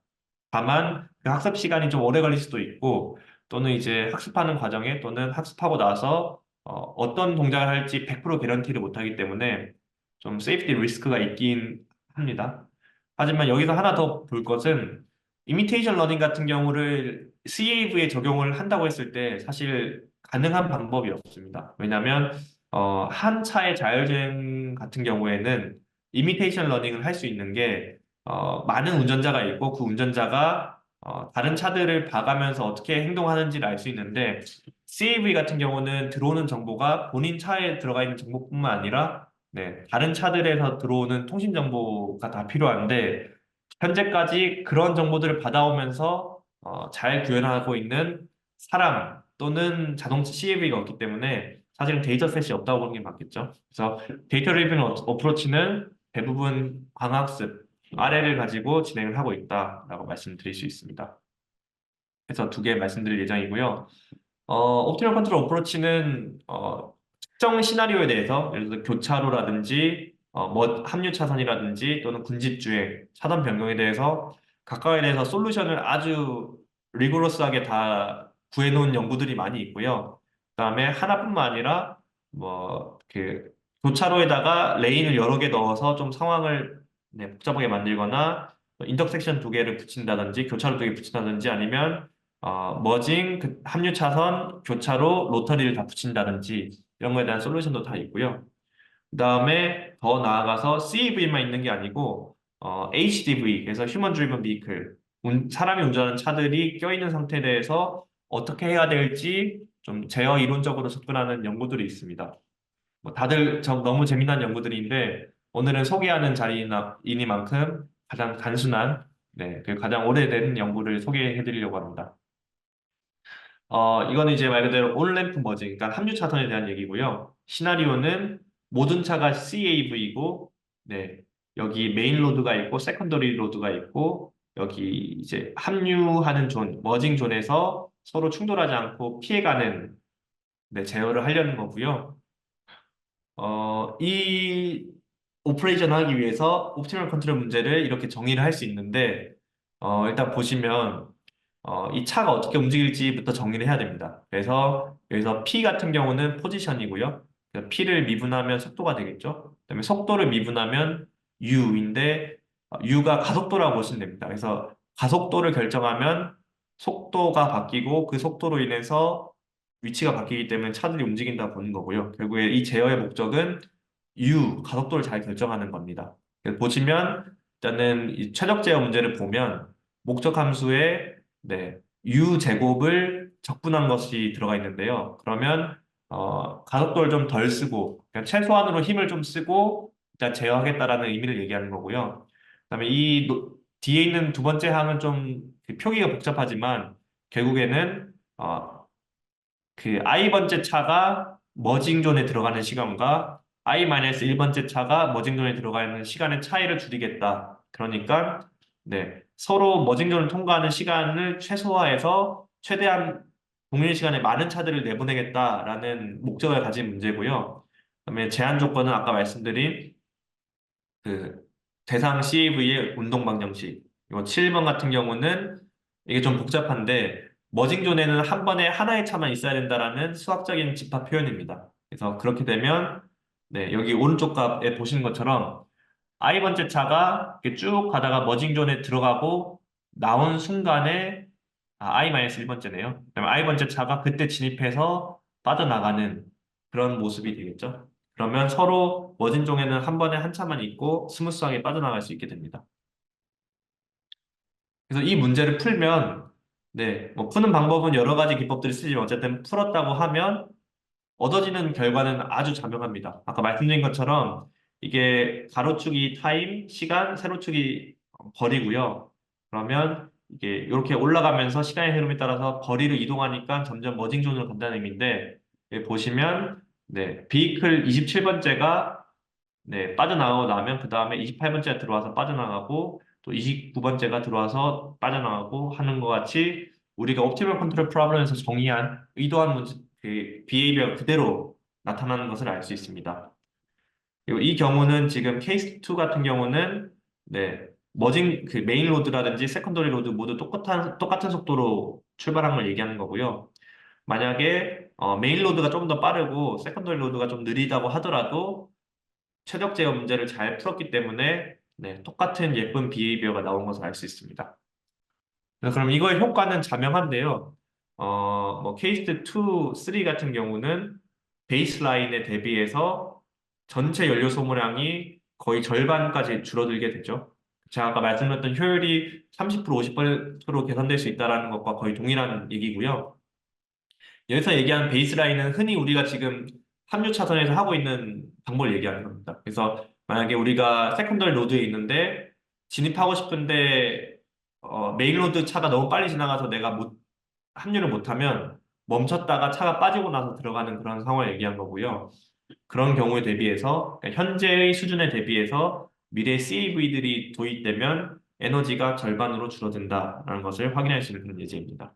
다만 그 학습 시간이 좀 오래 걸릴 수도 있고 또는 이제 학습하는 과정에 또는 학습하고 나서 어떤 동작을 할지 100% 개런티를 못하기 때문에 좀 세이프티 리스크가 있긴 합니다. 하지만 여기서 하나 더 볼 것은 이미테이션 러닝 같은 경우를 CAV에 적용을 한다고 했을 때 사실 가능한 방법이 없습니다. 왜냐하면 한 차의 자율주행 같은 경우에는 이미테이션 러닝을 할 수 있는 게 많은 운전자가 있고 그 운전자가 다른 차들을 봐가면서 어떻게 행동하는지를 알 수 있는데 CAV 같은 경우는 들어오는 정보가 본인 차에 들어가 있는 정보뿐만 아니라 네, 다른 차들에서 들어오는 통신 정보가 다 필요한데 현재까지 그런 정보들을 받아오면서 잘 구현하고 있는 사람 또는 자동차 CAV가 없기 때문에 사실은 데이터셋이 없다고 보는 게 맞겠죠. 그래서 데이터 리빙 어프로치는 대부분 광학습, 아래를 가지고 진행을 하고 있다라고 말씀드릴 수 있습니다. 그래서 두 개 말씀드릴 예정이고요. 옵티멀 컨트롤 어프로치는 특정 시나리오에 대해서 예를 들어 교차로라든지 뭐 합류 차선이라든지 또는 군집주행, 차선 변경에 대해서 각각에 대해서 솔루션을 아주 리고러스하게 다 구해놓은 연구들이 많이 있고요. 그다음에 하나뿐만 아니라 뭐 그 교차로에다가 레인을 여러 개 넣어서 좀 상황을 네, 복잡하게 만들거나 인터섹션 두 개를 붙인다든지 교차로 두 개 붙인다든지 아니면 머징, 합류 차선, 교차로, 로터리를 다 붙인다든지 이런 거에 대한 솔루션도 다 있고요. 그다음에 더 나아가서 CAV만 있는 게 아니고 HDV, 그래서 Human Driven Vehicle, 사람이 운전하는 차들이 껴있는 상태에 대해서 어떻게 해야 될지 좀 제어 이론적으로 접근하는 연구들이 있습니다. 뭐 다들 너무 재미난 연구들인데 오늘은 소개하는 자리이니만큼 가장 단순한, 네, 그 가장 오래된 연구를 소개해 드리려고 합니다. 이거는 이제 말 그대로 온램프 머징, 그러니까 합류 차선에 대한 얘기고요. 시나리오는 모든 차가 CAV이고, 네, 여기 메인 로드가 있고, 세컨더리 로드가 있고, 여기 이제 합류하는 존, 머징 존에서 서로 충돌하지 않고 피해가는, 네, 제어를 하려는 거고요. 이 오퍼레이션 하기 위해서 옵티멀 컨트롤 문제를 이렇게 정의를 할 수 있는데, 일단 보시면 이 차가 어떻게 움직일지부터 정리를 해야 됩니다. 그래서 여기서 P 같은 경우는 포지션이고요. 그래서 P를 미분하면 속도가 되겠죠. 그다음에 속도를 미분하면 U인데 U가 가속도라고 보시면 됩니다. 그래서 가속도를 결정하면 속도가 바뀌고 그 속도로 인해서 위치가 바뀌기 때문에 차들이 움직인다 보는 거고요. 결국에 이 제어의 목적은 가속도를 잘 결정하는 겁니다. 그래서 보시면 일단은 이 최적 제어 문제를 보면 목적 함수에 네, U 제곱을 적분한 것이 들어가 있는데요. 그러면 가속도를 좀 덜 쓰고 그냥 최소한으로 힘을 좀 쓰고 일단 제어하겠다라는 의미를 얘기하는 거고요. 그다음에 뒤에 있는 두 번째 항은 좀그 표기가 복잡하지만 결국에는 그 i번째 차가 머징존에 들어가는 시간과 i-1번째 차가 머징존에 들어가는 시간의 차이를 줄이겠다. 그러니까 네, 서로 머징존을 통과하는 시간을 최소화해서 최대한 동일 시간에 많은 차들을 내보내겠다라는 목적을 가진 문제고요. 그다음에 제한 조건은 아까 말씀드린 그 대상 CAV의 운동 방정식. 이거 7번 같은 경우는 이게 좀 복잡한데 머징존에는 한 번에 하나의 차만 있어야 된다라는 수학적인 집합 표현입니다. 그래서 그렇게 되면 네, 여기 오른쪽 값에 보시는 것처럼 i번째 차가 이렇게 쭉 가다가 머징존에 들어가고 나온 순간에 I-1번째네요. 그다음에 I 번째 차가 그때 진입해서 빠져나가는 그런 모습이 되겠죠. 그러면 서로 머진종에는 한 번에 한 차만 있고 스무스하게 빠져나갈 수 있게 됩니다. 그래서 이 문제를 풀면, 네, 뭐 푸는 방법은 여러 가지 기법들이 쓰지만 어쨌든 풀었다고 하면 얻어지는 결과는 아주 자명합니다. 아까 말씀드린 것처럼 이게 가로축이 타임, 시간, 세로축이 거리고요. 그러면 이게 이렇게 올라가면서 시간의 흐름에 따라서 거리를 이동하니까 점점 머징존으로 간다는 의미인데 여기 보시면 네, 비이클 27번째가 네, 빠져나가고 나면 그 다음에 28번째가 들어와서 빠져나가고 또 29번째가 들어와서 빠져나가고 하는 것 같이 우리가 옵티멀 컨트롤 프로블럼에서 정의한 의도한 문제, 그 비헤이비어가 그대로 나타나는 것을 알 수 있습니다. 그리고 이 경우는 지금 케이스 2 같은 경우는 네, 머징 그 메인 로드라든지 세컨더리 로드 모두 똑같은 속도로 출발한 걸 얘기하는 거고요. 만약에 메인 로드가 좀 더 빠르고 세컨더리 로드가 좀 느리다고 하더라도 최적 제어 문제를 잘 풀었기 때문에 네, 똑같은 예쁜 비헤이비어가 나온 것을 알 수 있습니다. 네, 그럼 이거의 효과는 자명한데요. 뭐 케이스 2, 3 같은 경우는 베이스라인에 대비해서 전체 연료 소모량이 거의 절반까지 줄어들게 되죠. 제가 아까 말씀드렸던 효율이 30% 50% 개선될 수 있다는 것과 거의 동일한 얘기고요. 여기서 얘기하는 베이스라인은 흔히 우리가 지금 합류 차선에서 하고 있는 방법을 얘기하는 겁니다. 그래서 만약에 우리가 세컨더리 로드에 있는데 진입하고 싶은데 메인 로드 차가 너무 빨리 지나가서 내가 합류를 못하면 멈췄다가 차가 빠지고 나서 들어가는 그런 상황을 얘기한 거고요. 그런 경우에 대비해서 그러니까 현재의 수준에 대비해서 미래 CAV들이 도입되면 에너지가 절반으로 줄어든다라는 것을 확인할 수 있는 그런 예제입니다.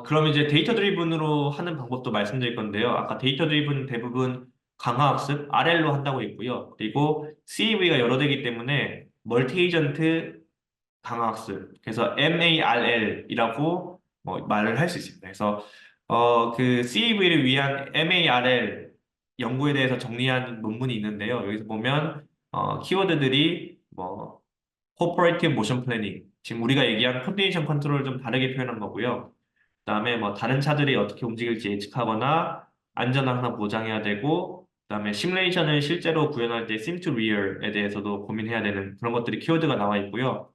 그럼 이제 데이터 드리븐으로 하는 방법도 말씀드릴 건데요. 아까 데이터 드리븐 대부분 강화학습, RL로 한다고 했고요. 그리고 CAV가 여러 대이기 때문에 멀티 에이전트 강화학습, 그래서 MARL이라고 뭐 말을 할 수 있습니다. 그래서 그 CAV를 위한 MARL 연구에 대해서 정리한 논문이 있는데요. 여기서 보면 키워드들이 뭐 Cooperative Motion Planning, 지금 우리가 얘기한 컨디션 컨트롤을 좀 다르게 표현한 거고요. 그다음에 뭐 다른 차들이 어떻게 움직일지 예측하거나 안전을 하나 보장해야 되고 그다음에 시뮬레이션을 실제로 구현할 때 sim to real에 대해서도 고민해야 되는 그런 것들이 키워드가 나와 있고요.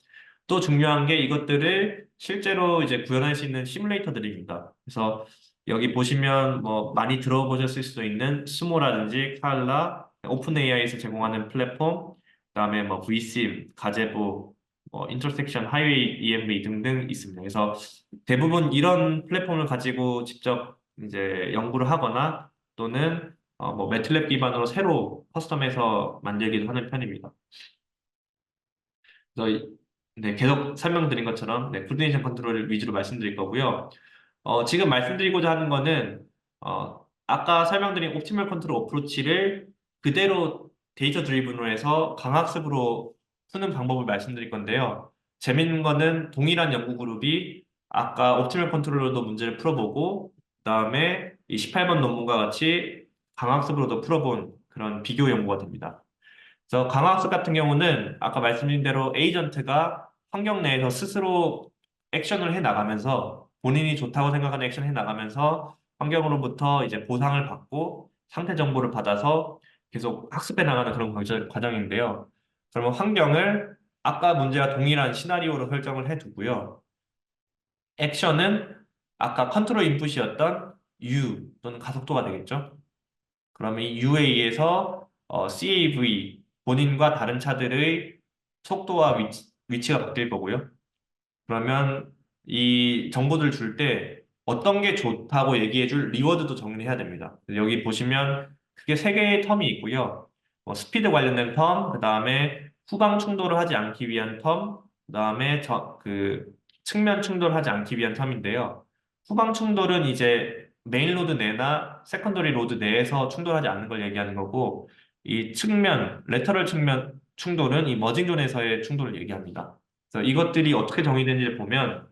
또 중요한 게 이것들을 실제로 이제 구현할 수 있는 시뮬레이터들입니다. 그래서 여기 보시면 뭐 많이 들어보셨을 수도 있는 스모라든지 칼라, 오픈 AI에서 제공하는 플랫폼, 그다음에 뭐 vsim, 가제보, 뭐 인터섹션, 하이웨이 EMV 등등 있습니다. 그래서 대부분 이런 플랫폼을 가지고 직접 이제 연구를 하거나 또는 뭐 매틀랩 기반으로 새로 커스텀해서 만들기도 하는 편입니다. 그래서 네, 계속 설명드린 것처럼 네, 코디네이션 컨트롤 위주로 말씀드릴 거고요. 지금 말씀드리고자 하는 거는 아까 설명드린 옵티멀 컨트롤 어프로치를 그대로 데이터 드리븐으로 해서 강학습으로 푸는 방법을 말씀드릴 건데요. 재밌는 거는 동일한 연구 그룹이 아까 옵티멀 컨트롤로도 문제를 풀어보고 그다음에 이 18번 논문과 같이 강학습으로도 풀어본 그런 비교 연구가 됩니다. 그래서 강화학습 같은 경우는 아까 말씀드린 대로 에이전트가 환경 내에서 스스로 액션을 해 나가면서 본인이 좋다고 생각하는 액션을 해 나가면서 환경으로부터 이제 보상을 받고 상태 정보를 받아서 계속 학습해 나가는 그런 과정인데요. 그러면 환경을 아까 문제와 동일한 시나리오로 설정을 해 두고요. 액션은 아까 컨트롤 인풋이었던 U 또는 가속도가 되겠죠. 그러면 이 U에 의해서 CAV, 본인과 다른 차들의 속도와 위치가 바뀔 거고요. 그러면 이 정보들을 줄 때 어떤 게 좋다고 얘기해 줄 리워드도 정리해야 됩니다. 여기 보시면 크게 세 개의 텀이 있고요. 스피드 관련된 텀, 그 다음에 후방 충돌을 하지 않기 위한 텀, 그 다음에 그 측면 충돌을 하지 않기 위한 텀인데요. 후방 충돌은 이제 메인 로드 내나 세컨더리 로드 내에서 충돌하지 않는 걸 얘기하는 거고, 이 측면, 레터럴 측면 충돌은 이 머징존에서의 충돌을 얘기합니다. 그래서 이것들이 어떻게 정의되는지를 보면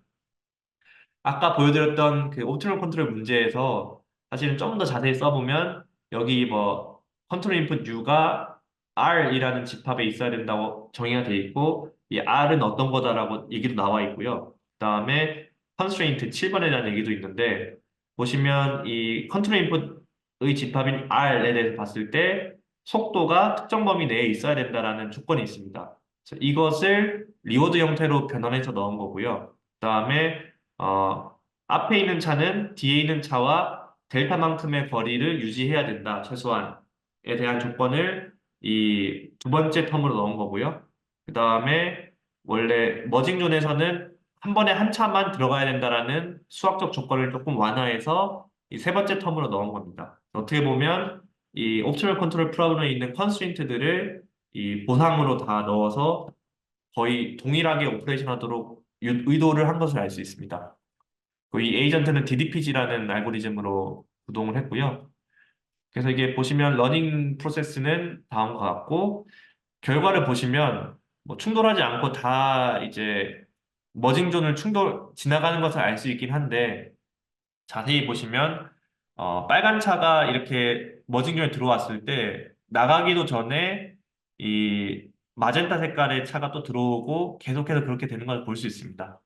아까 보여드렸던 그 옵티멀 컨트롤 문제에서 사실은 좀 더 자세히 써보면 여기 뭐 컨트롤 인풋 U가 R이라는 집합에 있어야 된다고 정의가 돼 있고 이 R은 어떤 거다라고 얘기도 나와 있고요. 그다음에 constraint 7번에 대한 얘기도 있는데 보시면 이 컨트롤 인풋의 집합인 R에 대해서 봤을 때 속도가 특정 범위 내에 있어야 된다라는 조건이 있습니다. 그래서 이것을 리워드 형태로 변환해서 넣은 거고요. 그다음에 앞에 있는 차는 뒤에 있는 차와 델타만큼의 거리를 유지해야 된다. 최소한에 대한 조건을 이 두 번째 텀으로 넣은 거고요. 그다음에 원래 머징존에서는 한 번에 한 차만 들어가야 된다라는 수학적 조건을 조금 완화해서 이 세 번째 텀으로 넣은 겁니다. 어떻게 보면 이 옵티멀 컨트롤 프로그램에 있는 컨스트레인트들을 이 보상으로 다 넣어서 거의 동일하게 오퍼레이션 하도록 의도를 한 것을 알 수 있습니다. 이 에이전트는 DDPG라는 알고리즘으로 구동을 했고요. 그래서 이게 보시면 러닝 프로세스는 다음과 같고 결과를 보시면 뭐 충돌하지 않고 다 이제 머징존을 지나가는 것을 알 수 있긴 한데 자세히 보시면 빨간 차가 이렇게 머징존에 들어왔을 때 나가기도 전에 이 마젠타 색깔의 차가 또 들어오고 계속해서 그렇게 되는 걸 볼 수 있습니다.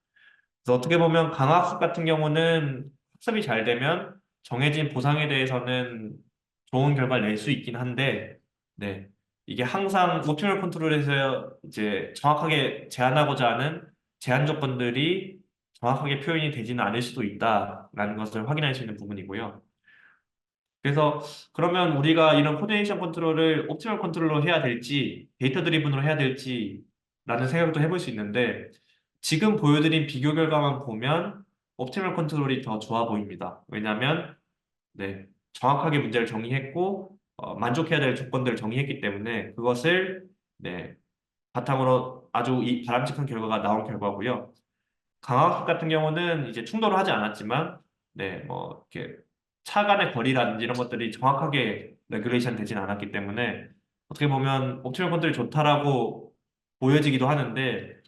그래서 어떻게 보면 강화학습 같은 경우는 학습이 잘 되면 정해진 보상에 대해서는 좋은 결과를 낼 수 있긴 한데, 네. 이게 항상 옵티멀 컨트롤에서 이제 정확하게 제한하고자 하는 제한 조건들이 정확하게 표현이 되지는 않을 수도 있다라는 것을 확인할 수 있는 부분이고요. 그래서 그러면 우리가 이런 코디네이션 컨트롤을 옵티멀 컨트롤로 해야 될지, 데이터 드리븐으로 해야 될지라는 생각도 해볼 수 있는데, 지금 보여드린 비교 결과만 보면 옵티멀 컨트롤이 더 좋아 보입니다. 왜냐하면 네, 정확하게 문제를 정의했고 만족해야 될 조건들을 정의했기 때문에 그것을 네, 바탕으로 아주 바람직한 결과가 나온 결과고요. 강화학 같은 경우는 이제 충돌을 하지 않았지만 네, 뭐 이렇게 차 간의 거리라든지 이런 것들이 정확하게 레귤레이션 되진 않았기 때문에 어떻게 보면 옵티멀 컨트롤이 좋다라고 보여지기도 하는데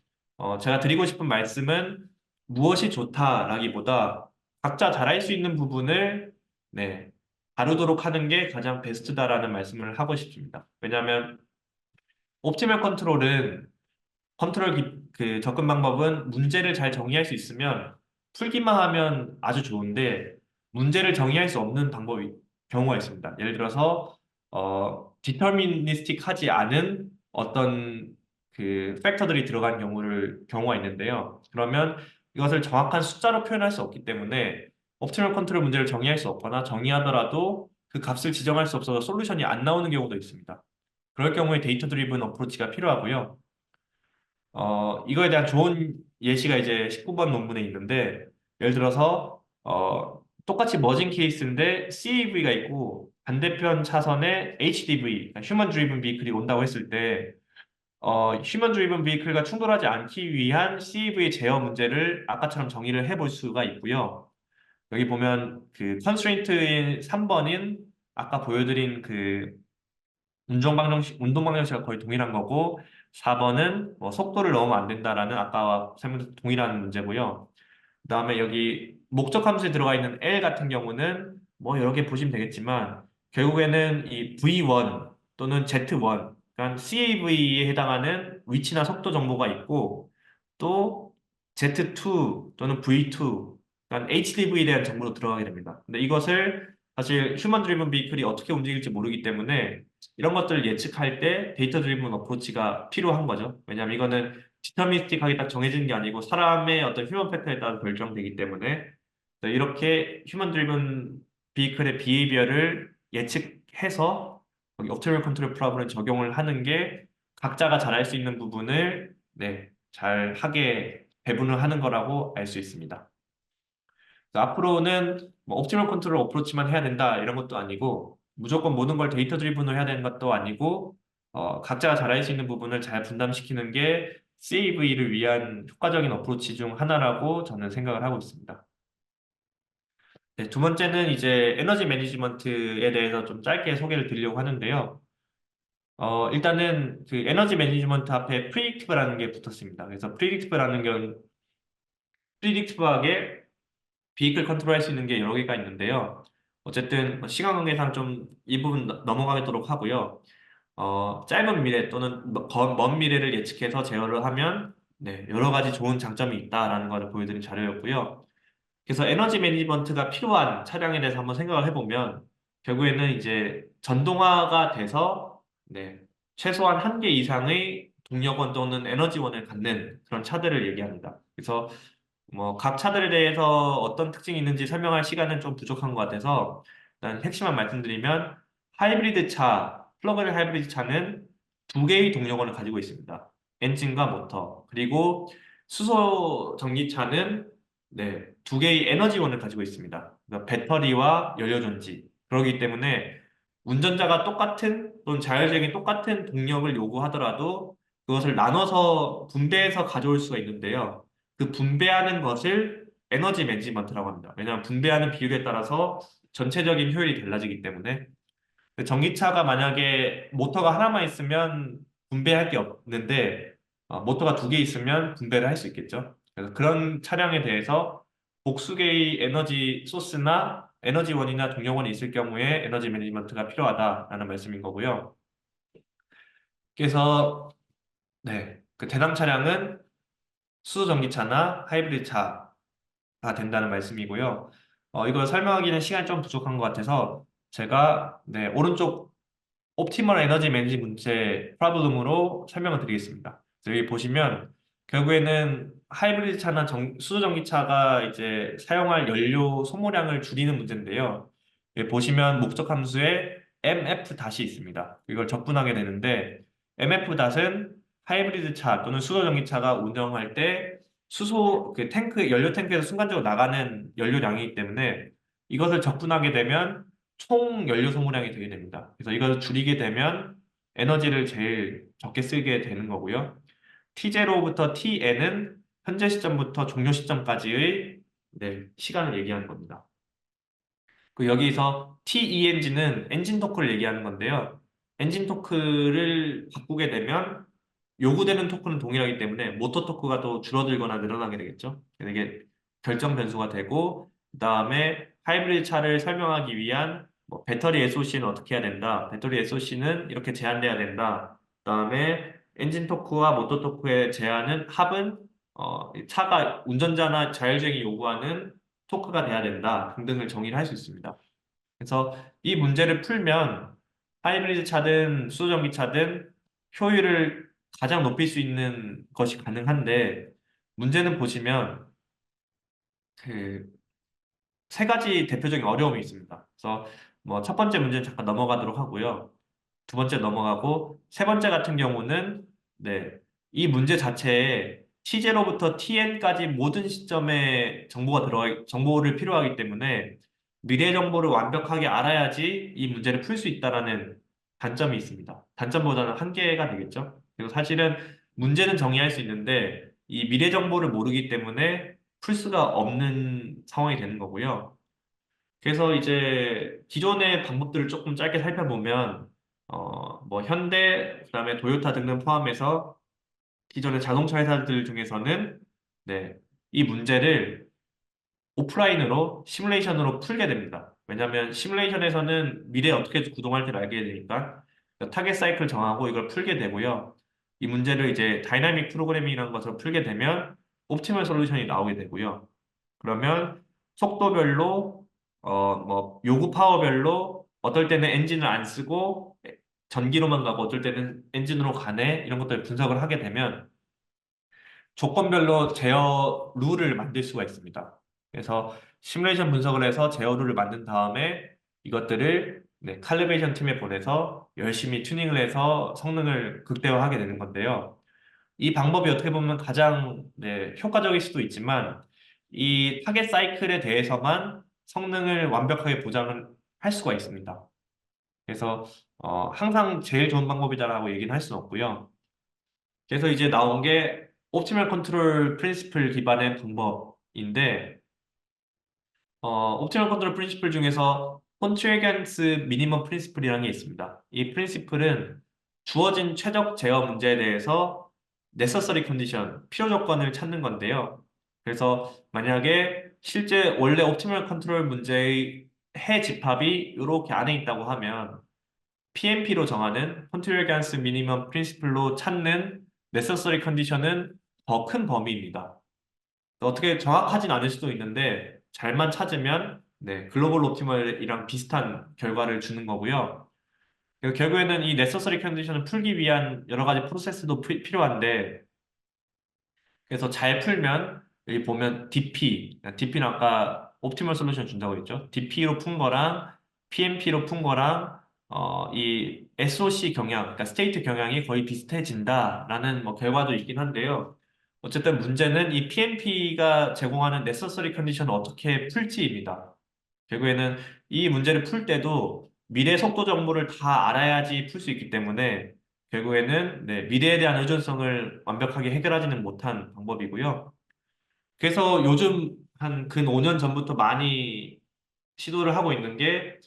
제가 드리고 싶은 말씀은 무엇이 좋다라기보다 각자 잘할 수 있는 부분을 네, 다루도록 하는 게 가장 베스트다라는 말씀을 하고 싶습니다. 왜냐하면 옵티멀 컨트롤은 그 접근 방법은 문제를 잘 정의할 수 있으면 풀기만 하면 아주 좋은데 문제를 정의할 수 없는 경우가 있습니다. 예를 들어서 디터미니스틱 하지 않은 어떤 그 팩터들이 들어간 경우가 있는데요. 그러면 이것을 정확한 숫자로 표현할 수 없기 때문에 옵티멀 컨트롤 문제를 정의할 수 없거나 정의하더라도 그 값을 지정할 수 없어서 솔루션이 안 나오는 경우도 있습니다. 그럴 경우에 데이터 드리븐 어프로치가 필요하고요. 이거에 대한 좋은 예시가 이제 19번 논문에 있는데, 예를 들어서, 똑같이 머진 케이스인데 CAV가 있고, 반대편 차선에 HDV, 휴먼 드리븐 비클이 온다고 했을 때, 휴먼 드리븐 비클과 충돌하지 않기 위한 CAV의 제어 문제를 아까처럼 정의를 해볼 수가 있고요. 여기 보면 그 컨스트레인트인 3번인 아까 보여드린 그 운동 방정식과 거의 동일한 거고 4번은 뭐 속도를 넣으면 안 된다라는 아까와 설명드린 동일한 문제고요. 그다음에 여기 목적 함수에 들어가 있는 L 같은 경우는 뭐 여러 개 보시면 되겠지만 결국에는 이 V1 또는 Z1 그러니까 CAV에 해당하는 위치나 속도 정보가 있고 또 Z2 또는 V2 그러니까 HDV에 대한 정보도 들어가게 됩니다. 근데 이것을 사실 휴먼 드리븐 비클이 어떻게 움직일지 모르기 때문에 이런 것들을 예측할 때 데이터 드리븐 어프로치가 필요한 거죠. 왜냐하면 이거는 디터미스틱하게 딱 정해지는 게 아니고 사람의 어떤 휴먼 팩터에 따라 결정되기 때문에 이렇게 휴먼 드리븐 비클의 비헤이비어를 예측해서 거기 옵티멀 컨트롤 프로그램을 적용을 하는 게 각자가 잘할 수 있는 부분을 네, 잘 하게 배분을 하는 거라고 알 수 있습니다. 앞으로는 뭐 옵티멀 컨트롤 어프로치만 해야 된다 이런 것도 아니고 무조건 모든 걸 데이터 드리븐으로 해야 되는 것도 아니고 각자가 잘할 수 있는 부분을 잘 분담시키는 게 CAV를 위한 효과적인 어프로치 중 하나라고 저는 생각을 하고 있습니다. 네, 두 번째는 이제 에너지 매니지먼트에 대해서 좀 짧게 소개를 드리려고 하는데요. 일단은 그 에너지 매니지먼트 앞에 프리딕티브라는 게 붙었습니다. 그래서 프리딕티브하게 비익을 컨트롤할 수 있는 게 여러 개가 있는데요. 어쨌든 뭐 시간 관계상 좀 이 부분 넘어가도록 하고요. 짧은 미래 또는 먼 미래를 예측해서 제어를 하면 네, 여러 가지 좋은 장점이 있다라는 것을 보여드린 자료였고요. 그래서 에너지 매니지먼트가 필요한 차량에 대해서 한번 생각을 해보면 결국에는 이제 전동화가 돼서 네, 최소한 한 개 이상의 동력원 또는 에너지원을 갖는 그런 차들을 얘기합니다. 그래서 뭐 각 차들에 대해서 어떤 특징이 있는지 설명할 시간은 좀 부족한 것 같아서 일단 핵심만 말씀드리면 하이브리드 차, 플러그인 하이브리드 차는 두 개의 동력원을 가지고 있습니다. 엔진과 모터. 그리고 수소 전기차는 네, 두 개의 에너지원을 가지고 있습니다. 그러니까 배터리와 연료전지. 그렇기 때문에 운전자가 똑같은 또는 자율주행이 똑같은 동력을 요구하더라도 그것을 나눠서 분배해서 가져올 수가 있는데요. 그 분배하는 것을 에너지 매니지먼트라고 합니다. 왜냐하면 분배하는 비율에 따라서 전체적인 효율이 달라지기 때문에 그 전기차가 만약에 모터가 하나만 있으면 분배할 게 없는데 모터가 두 개 있으면 분배를 할 수 있겠죠. 그래서 그런 차량에 대해서 복수개의 에너지 소스나 에너지원이나 동력원이 있을 경우에 에너지 매니지먼트가 필요하다라는 말씀인 거고요. 그래서 네, 그 대당 차량은 수소전기차나 하이브리드 차가 된다는 말씀이고요. 이걸 설명하기는 시간이 좀 부족한 것 같아서 제가 네, 오른쪽 옵티멀 에너지 매니지 문제 프로블럼으로 설명을 드리겠습니다. 그래서 여기 보시면 결국에는 하이브리드 차나 수소 전기차가 이제 사용할 연료 소모량을 줄이는 문제인데요. 여기 보시면 목적 함수에 mf-이 있습니다. 이걸 적분하게 되는데 mf-은 하이브리드 차 또는 수소 전기차가 운영할 때 수소 그 탱크 연료 탱크에서 순간적으로 나가는 연료량이기 때문에 이것을 적분하게 되면 총 연료 소모량이 되게 됩니다. 그래서 이걸 줄이게 되면 에너지를 제일 적게 쓰게 되는 거고요. T0부터 TN은 현재 시점부터 종료 시점까지의 네, 시간을 얘기하는 겁니다. 그 여기서 TENG는 엔진 토크를 얘기하는 건데요. 엔진 토크를 바꾸게 되면 요구되는 토크는 동일하기 때문에 모터 토크가 또 줄어들거나 늘어나게 되겠죠. 그래서 이게 결정 변수가 되고 그다음에 하이브리드 차를 설명하기 위한 뭐 배터리 SOC는 어떻게 해야 된다. 배터리 SOC는 이렇게 제한돼야 된다. 그다음에 엔진 토크와 모터 토크의 제한은 합은 이 차가 운전자나 자율주행이 요구하는 토크가 돼야 된다 등등을 정의를 할 수 있습니다. 그래서 이 문제를 풀면 하이브리드 차든 수소전기차든 효율을 가장 높일 수 있는 것이 가능한데 문제는 보시면 그 세 가지 대표적인 어려움이 있습니다. 그래서 뭐 첫 번째 문제는 잠깐 넘어가도록 하고요. 두 번째 넘어가고 세 번째 같은 경우는 네, 이 문제 자체에 T0부터 TN까지 모든 시점에 정보를 필요하기 때문에 미래 정보를 완벽하게 알아야지 이 문제를 풀 수 있다라는 단점이 있습니다. 단점보다는 한계가 되겠죠. 그리고 사실은 문제는 정의할 수 있는데 이 미래 정보를 모르기 때문에 풀 수가 없는 상황이 되는 거고요. 그래서 이제 기존의 방법들을 조금 짧게 살펴보면 뭐 현대, 그다음에 도요타 등등 포함해서 기존의 자동차 회사들 중에서는 네, 이 문제를 오프라인으로 시뮬레이션으로 풀게 됩니다. 왜냐하면 시뮬레이션에서는 미래에 어떻게 구동할지를 알게 되니까 타겟 사이클 정하고 이걸 풀게 되고요. 이 문제를 이제 다이나믹 프로그래밍이라는 것을 풀게 되면 옵티멀 솔루션이 나오게 되고요. 그러면 속도별로 뭐 요구 파워별로 어떨 때는 엔진을 안 쓰고 전기로만 가고 어떨 때는 엔진으로 가네 이런 것들을 분석을 하게 되면 조건별로 제어 룰을 만들 수가 있습니다. 그래서 시뮬레이션 분석을 해서 제어 룰을 만든 다음에 이것들을 네, 칼리베이션 팀에 보내서 열심히 튜닝을 해서 성능을 극대화하게 되는 건데요. 이 방법이 어떻게 보면 가장 네, 효과적일 수도 있지만 이 타겟 사이클에 대해서만 성능을 완벽하게 보장을 할 수가 있습니다. 그래서 항상 제일 좋은 방법이다라고 얘기는 할 수는 없고요. 그래서 이제 나온 게 옵티멀 컨트롤 프린시플 기반의 방법인데 옵티멀 컨트롤 프린시플 중에서 콘트리겐스 미니멈 프린시플이라는 게 있습니다. 이 프린시플은 주어진 최적 제어 문제에 대해서 necessary condition, 필요 조건을 찾는 건데요. 그래서 만약에 실제 원래 옵티멀 컨트롤 문제의 해 집합이 이렇게 안에 있다고 하면 PMP로 정하는 컨트리겐스 미니멈 프린시플로 찾는 necessary condition은 더 큰 범위입니다. 어떻게 정확하진 않을 수도 있는데 잘만 찾으면 네, 글로벌 옵티멀이랑 비슷한 결과를 주는 거고요. 그리고 결국에는 이 necessary condition을 풀기 위한 여러 가지 프로세스도 필요한데 그래서 잘 풀면 여기 보면 DP는 아까 옵티멀 솔루션 준다고 했죠. DP로 푼 거랑 PMP로 푼 거랑 이 SOC 경향, 그러니까 스테이트 경향이 거의 비슷해진다라는 뭐 결과도 있긴 한데요. 어쨌든 문제는 이 PMP가 제공하는 necessary condition을 어떻게 풀지입니다. 결국에는 이 문제를 풀 때도 미래 속도 정보를 다 알아야지 풀 수 있기 때문에 결국에는 네, 미래에 대한 의존성을 완벽하게 해결하지는 못한 방법이고요. 그래서 요즘 한 근 5년 전부터 많이 시도를 하고 있는 게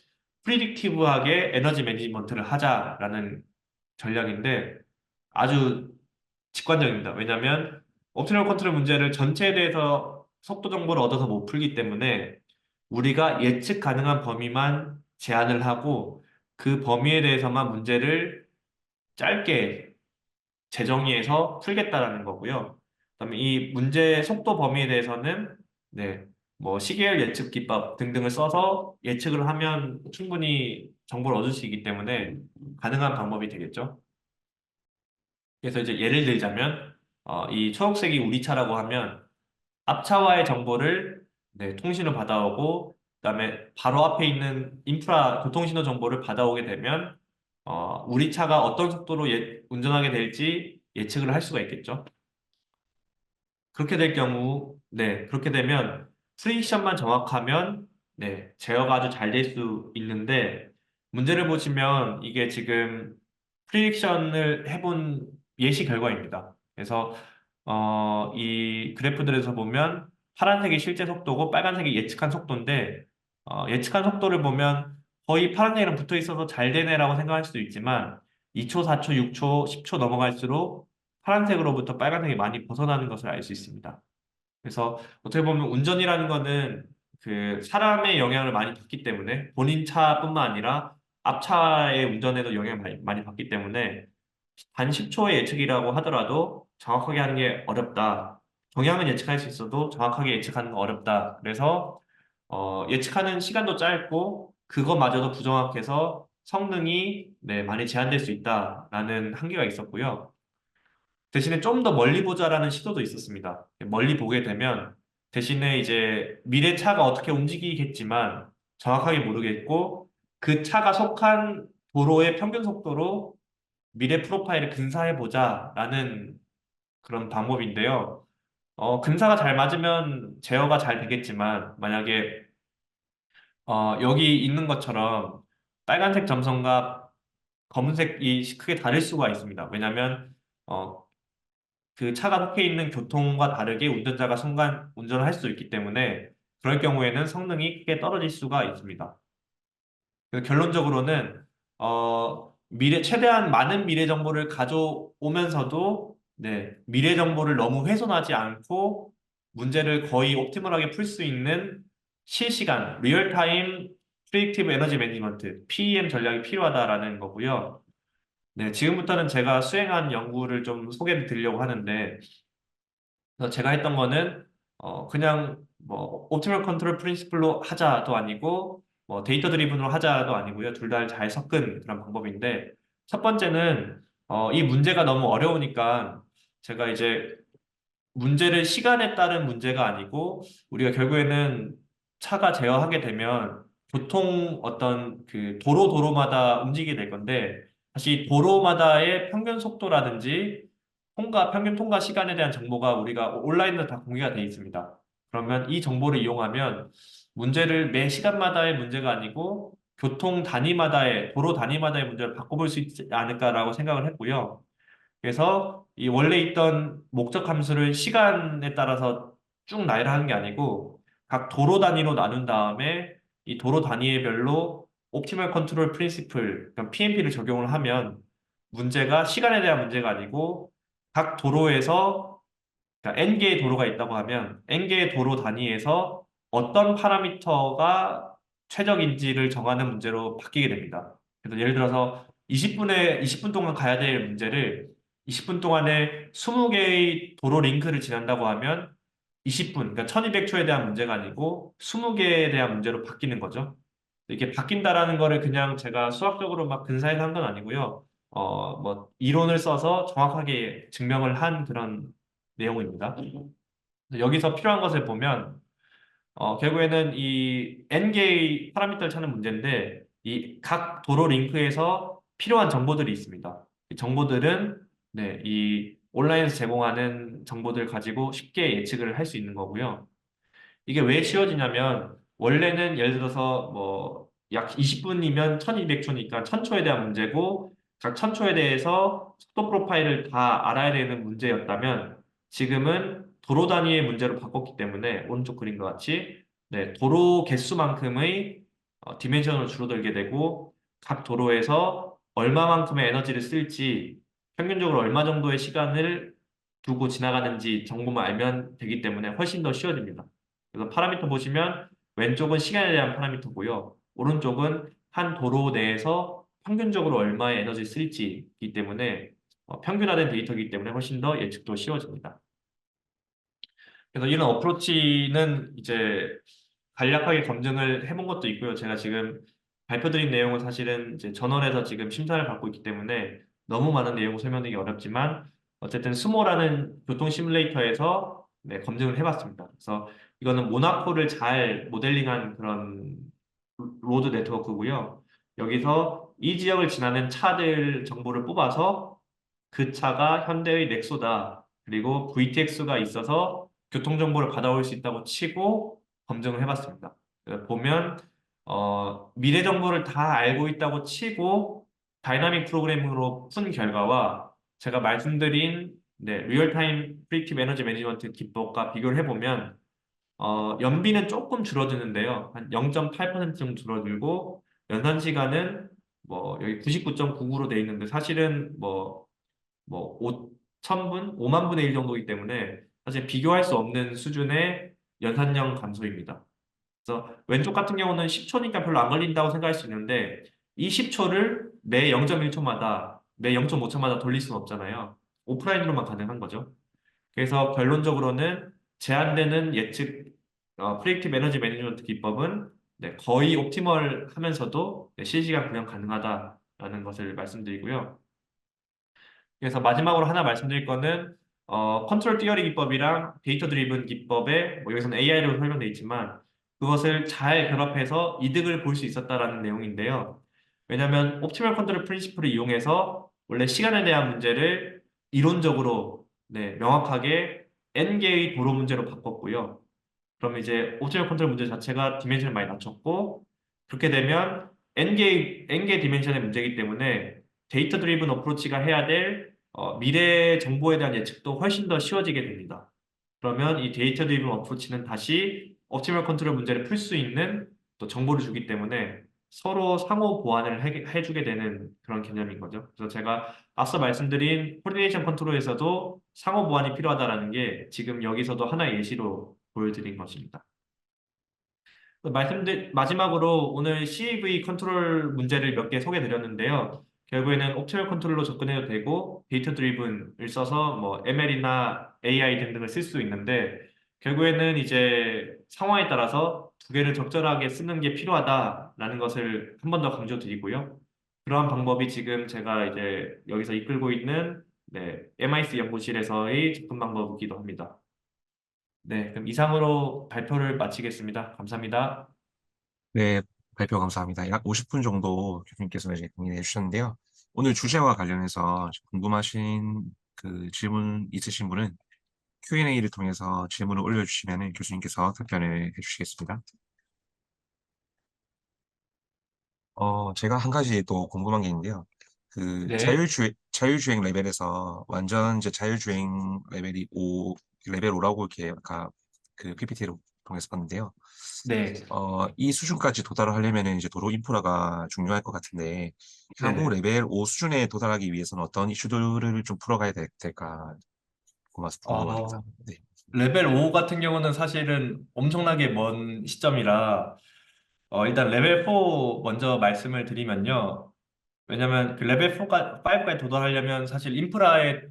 프리딕티브하게 에너지 매니지먼트를 하자라는 전략인데 아주 직관적입니다. 왜냐하면 옵티널 컨트롤 문제를 전체에 대해서 속도 정보를 얻어서 못 풀기 때문에 우리가 예측 가능한 범위만 제한을 하고 그 범위에 대해서만 문제를 짧게 재정의해서 풀겠다라는 거고요. 그다음에 이 문제 속도 범위에 대해서는 네, 뭐 시계열 예측 기법 등등을 써서 예측을 하면 충분히 정보를 얻을 수 있기 때문에 가능한 방법이 되겠죠. 그래서 이제 예를 들자면 이 초록색이 우리 차라고 하면 앞차와의 정보를 네, 통신을 받아오고 그다음에 바로 앞에 있는 인프라 교통신호 정보를 받아오게 되면 우리 차가 어떤 속도로 운전하게 될지 예측을 할 수가 있겠죠. 그렇게 될 경우, 네, 그렇게 되면 프리딕션만 정확하면 네, 제어가 아주 잘 될 수 있는데 문제를 보시면 이게 지금 프리딕션을 해본 예시 결과입니다. 그래서 이 그래프들에서 보면 파란색이 실제 속도고 빨간색이 예측한 속도인데 예측한 속도를 보면 거의 파란색이랑 붙어 있어서 잘 되네라고 생각할 수도 있지만 2초, 4초, 6초, 10초 넘어갈수록 파란색으로부터 빨간색이 많이 벗어나는 것을 알 수 있습니다. 그래서 어떻게 보면 운전이라는 거는 그 사람의 영향을 많이 받기 때문에 본인 차뿐만 아니라 앞차의 운전에도 영향을 많이 받기 때문에 단 10초의 예측이라고 하더라도 정확하게 하는 게 어렵다. 경향은 예측할 수 있어도 정확하게 예측하는 건 어렵다. 그래서 예측하는 시간도 짧고 그것마저도 부정확해서 성능이 네, 많이 제한될 수 있다라는 한계가 있었고요. 대신에 좀 더 멀리 보자라는 시도도 있었습니다. 멀리 보게 되면 대신에 이제 미래 차가 어떻게 움직이겠지만 정확하게 모르겠고 그 차가 속한 도로의 평균 속도로 미래 프로파일을 근사해 보자라는 그런 방법인데요. 근사가 잘 맞으면 제어가 잘 되겠지만 만약에 여기 있는 것처럼 빨간색 점선과 검은색이 크게 다를 수가 있습니다. 왜냐하면 그 차가 속해 있는 교통과 다르게 운전자가 순간 운전을 할 수 있기 때문에 그럴 경우에는 성능이 크게 떨어질 수가 있습니다. 그래서 결론적으로는 최대한 많은 미래 정보를 가져오면서도 네, 미래 정보를 너무 훼손하지 않고 문제를 거의 옵티멀하게 풀 수 있는 실시간 리얼타임 프리딕티브 에너지 매니지먼트 PEM 전략이 필요하다라는 거고요. 네, 지금부터는 제가 수행한 연구를 좀 소개를 드리려고 하는데 그래서 제가 했던 거는 그냥 뭐 옵티멀 컨트롤 프린시플로 하자도 아니고 뭐 데이터 드리븐으로 하자도 아니고요. 둘 다 잘 섞은 그런 방법인데 첫 번째는 이 문제가 너무 어려우니까 제가 이제 문제를 시간에 따른 문제가 아니고 우리가 결국에는 차가 제어하게 되면 교통 어떤 그 도로마다 움직이게 될 건데 다시 도로마다의 평균 속도라든지 평균 통과 시간에 대한 정보가 우리가 온라인으로 다 공개가 되어 있습니다. 그러면 이 정보를 이용하면 문제를 매 시간마다의 문제가 아니고 도로 단위마다의 문제를 바꿔볼 수 있지 않을까라고 생각을 했고요. 그래서 이 원래 있던 목적 함수를 시간에 따라서 쭉 나열하는 게 아니고 각 도로 단위로 나눈 다음에 이 도로 단위별로 옵티멀 컨트롤 프린시플, 그러니까 PMP를 적용을 하면 문제가 시간에 대한 문제가 아니고 각 도로에서 그러니까 N개의 도로가 있다고 하면 N개의 도로 단위에서 어떤 파라미터가 최적인지를 정하는 문제로 바뀌게 됩니다. 그래서 예를 들어서 20분 동안 가야 될 문제를 20분 동안에 20개의 도로 링크를 지난다고 하면 20분, 그러니까 1200초에 대한 문제가 아니고 20개에 대한 문제로 바뀌는 거죠. 이게 바뀐다라는 거를 그냥 제가 수학적으로 막 근사해서 한 건 아니고요. 뭐 이론을 써서 정확하게 증명을 한 그런 내용입니다. 여기서 필요한 것을 보면 결국에는 이 n개의 파라미터를 찾는 문제인데 이 각 도로 링크에서 필요한 정보들이 있습니다. 이 정보들은 네, 이 온라인에서 제공하는 정보들 가지고 쉽게 예측을 할 수 있는 거고요. 이게 왜 쉬워지냐면 원래는 예를 들어서 뭐 약 20분이면 1200초니까 1000초에 대한 문제고 각 1000초에 대해서 속도 프로파일을 다 알아야 되는 문제였다면 지금은 도로 단위의 문제로 바꿨기 때문에 오른쪽 그림과 같이 네, 도로 개수만큼의 디멘션으로 줄어들게 되고 각 도로에서 얼마만큼의 에너지를 쓸지 평균적으로 얼마 정도의 시간을 두고 지나가는지 정보만 알면 되기 때문에 훨씬 더 쉬워집니다. 그래서 파라미터 보시면 왼쪽은 시간에 대한 파라미터고요. 오른쪽은 한 도로 내에서 평균적으로 얼마의 에너지를 쓸지이기 때문에 평균화된 데이터이기 때문에 훨씬 더 예측도 쉬워집니다. 그래서 이런 어프로치는 이제 간략하게 검증을 해본 것도 있고요. 제가 지금 발표드린 내용은 사실은 이제 저널에서 지금 심사를 받고 있기 때문에 너무 많은 내용을 설명드리기 어렵지만 어쨌든 스모라는 교통 시뮬레이터에서 네, 검증을 해봤습니다. 그래서 이거는 모나코를 잘 모델링한 그런 로드 네트워크고요. 여기서 이 지역을 지나는 차들 정보를 뽑아서 그 차가 현대의 넥소다. 그리고 VTX가 있어서 교통정보를 받아올 수 있다고 치고 검증을 해봤습니다. 보면 미래 정보를 다 알고 있다고 치고 다이나믹 프로그래밍으로 푼 결과와 제가 말씀드린 네, 리얼타임 프리디क्티브 에너지 매니지먼트 기법과 비교를 해보면 연비는 조금 줄어드는데요. 한 0.8% 정도 줄어들고 연산 시간은 뭐 여기 99.99로 돼 있는데 사실은 뭐 5천분, 5만 분의 1 정도이기 때문에 사실 비교할 수 없는 수준의 연산량 감소입니다. 그래서 왼쪽 같은 경우는 10초니까 별로 안 걸린다고 생각할 수 있는데 이 10초를 매 0.1초마다 매 0.5초마다 돌릴 수는 없잖아요. 오프라인으로만 가능한 거죠. 그래서 결론적으로는 제한되는 예측 프리딕티브 에너지 매니지먼트 기법은 네, 거의 옵티멀 하면서도 네, 실시간 구현 가능하다라는 것을 말씀드리고요. 그래서 마지막으로 하나 말씀드릴 거는 컨트롤 티어리 기법이랑 데이터 드리븐 기법에 뭐 여기서는 AI로 설명되어 있지만 그것을 잘 결합해서 이득을 볼 수 있었다라는 내용인데요. 왜냐하면 옵티멀 컨트롤 프린시플을 이용해서 원래 시간에 대한 문제를 이론적으로 네, 명확하게 n개의 도로 문제로 바꿨고요. 그럼 이제 옵티멀 컨트롤 문제 자체가 디멘션을 많이 낮췄고 그렇게 되면 n개 디멘션의 문제이기 때문에 데이터 드리븐 어프로치가 해야 될 미래 정보에 대한 예측도 훨씬 더 쉬워지게 됩니다. 그러면 이 데이터 드리븐 어프로치는 다시 옵티멀 컨트롤 문제를 풀 수 있는 또 정보를 주기 때문에 서로 상호 보완을 해주게 되는 그런 개념인 거죠. 그래서 제가 앞서 말씀드린 코디네이션 컨트롤에서도 상호 보완이 필요하다는 게 지금 여기서도 하나의 예시로 보여드린 것입니다. 마지막으로 오늘 CAV 컨트롤 문제를 몇 개 소개해 드렸는데요. 결국에는 옵티멀 컨트롤로 접근해도 되고 데이터 드리븐을 써서 뭐 ML이나 AI 등등을 쓸 수 있는데 결국에는 이제 상황에 따라서 두 개를 적절하게 쓰는 게 필요하다라는 것을 한 번 더 강조드리고요. 그러한 방법이 지금 제가 이제 여기서 이끌고 있는 네, MIC 연구실에서의 접근 방법이기도 합니다. 네, 그럼 이상으로 발표를 마치겠습니다. 감사합니다. 네, 발표 감사합니다. 약 50분 정도 교수님께서 이제 강의해 주셨는데요. 오늘 주제와 관련해서 궁금하신 그 질문 있으신 분은 Q&A를 통해서 질문을 올려주시면 교수님께서 답변을 해주시겠습니다. 제가 한 가지 또 궁금한 게 있는데요. 그 네, 자율주행 레벨에서 완전 이제 자율주행 레벨이 레벨 5라고 이렇게 아까 그 PPT로 통해서 봤는데요. 네, 이 수준까지 도달을 하려면은 이제 도로 인프라가 중요할 것 같은데, 향후 네네. 레벨 5 수준에 도달하기 위해서는 어떤 이슈들을 좀 풀어가야 될까 궁금합니다. 어, 네. 레벨 5 같은 경우는 사실은 엄청나게 먼 시점이라, 일단 레벨 4 먼저 말씀을 드리면요. 왜냐면 그 레벨 5까지 도달하려면 사실 인프라에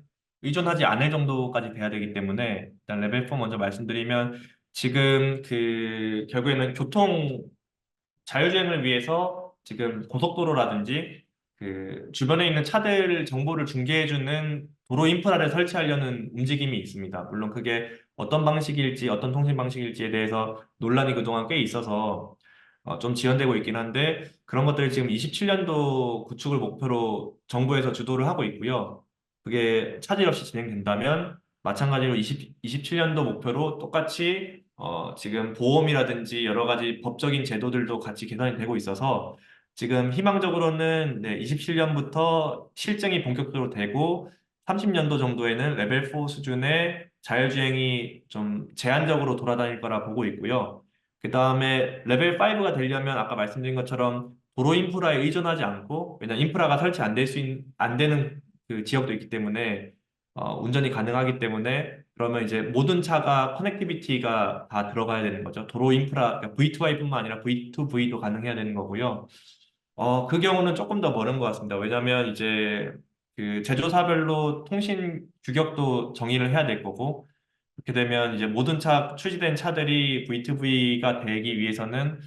의존하지 않을 정도까지 돼야 되기 때문에 일단 레벨 4 먼저 말씀드리면 지금 그 결국에는 교통 자율주행을 위해서 지금 고속도로라든지 그 주변에 있는 차들 정보를 중계해주는 도로 인프라를 설치하려는 움직임이 있습니다. 물론 그게 어떤 방식일지 어떤 통신 방식일지에 대해서 논란이 그동안 꽤 있어서 좀 지연되고 있긴 한데 그런 것들을 지금 27년도 구축을 목표로 정부에서 주도를 하고 있고요. 그게 차질 없이 진행된다면 마찬가지로 27년도 목표로 똑같이 지금 보험이라든지 여러 가지 법적인 제도들도 같이 개선이 되고 있어서 지금 희망적으로는 네, 27년부터 실증이 본격적으로 되고 30년도 정도에는 레벨 4 수준의 자율주행이 좀 제한적으로 돌아다닐 거라 보고 있고요. 그 다음에 레벨 5가 되려면 아까 말씀드린 것처럼 도로 인프라에 의존하지 않고 왜냐면 인프라가 설치 안 되는 그 지역도 있기 때문에 운전이 가능하기 때문에 그러면 이제 모든 차가 커넥티비티가 다 들어가야 되는 거죠. 도로 인프라, 그러니까 V2I뿐만 아니라 V2V도 가능해야 되는 거고요. 그 경우는 조금 더 멀은 것 같습니다. 왜냐하면 이제 그 제조사별로 통신 규격도 정의를 해야 될 거고, 그렇게 되면 이제 모든 출시된 차들이 V2V가 되기 위해서는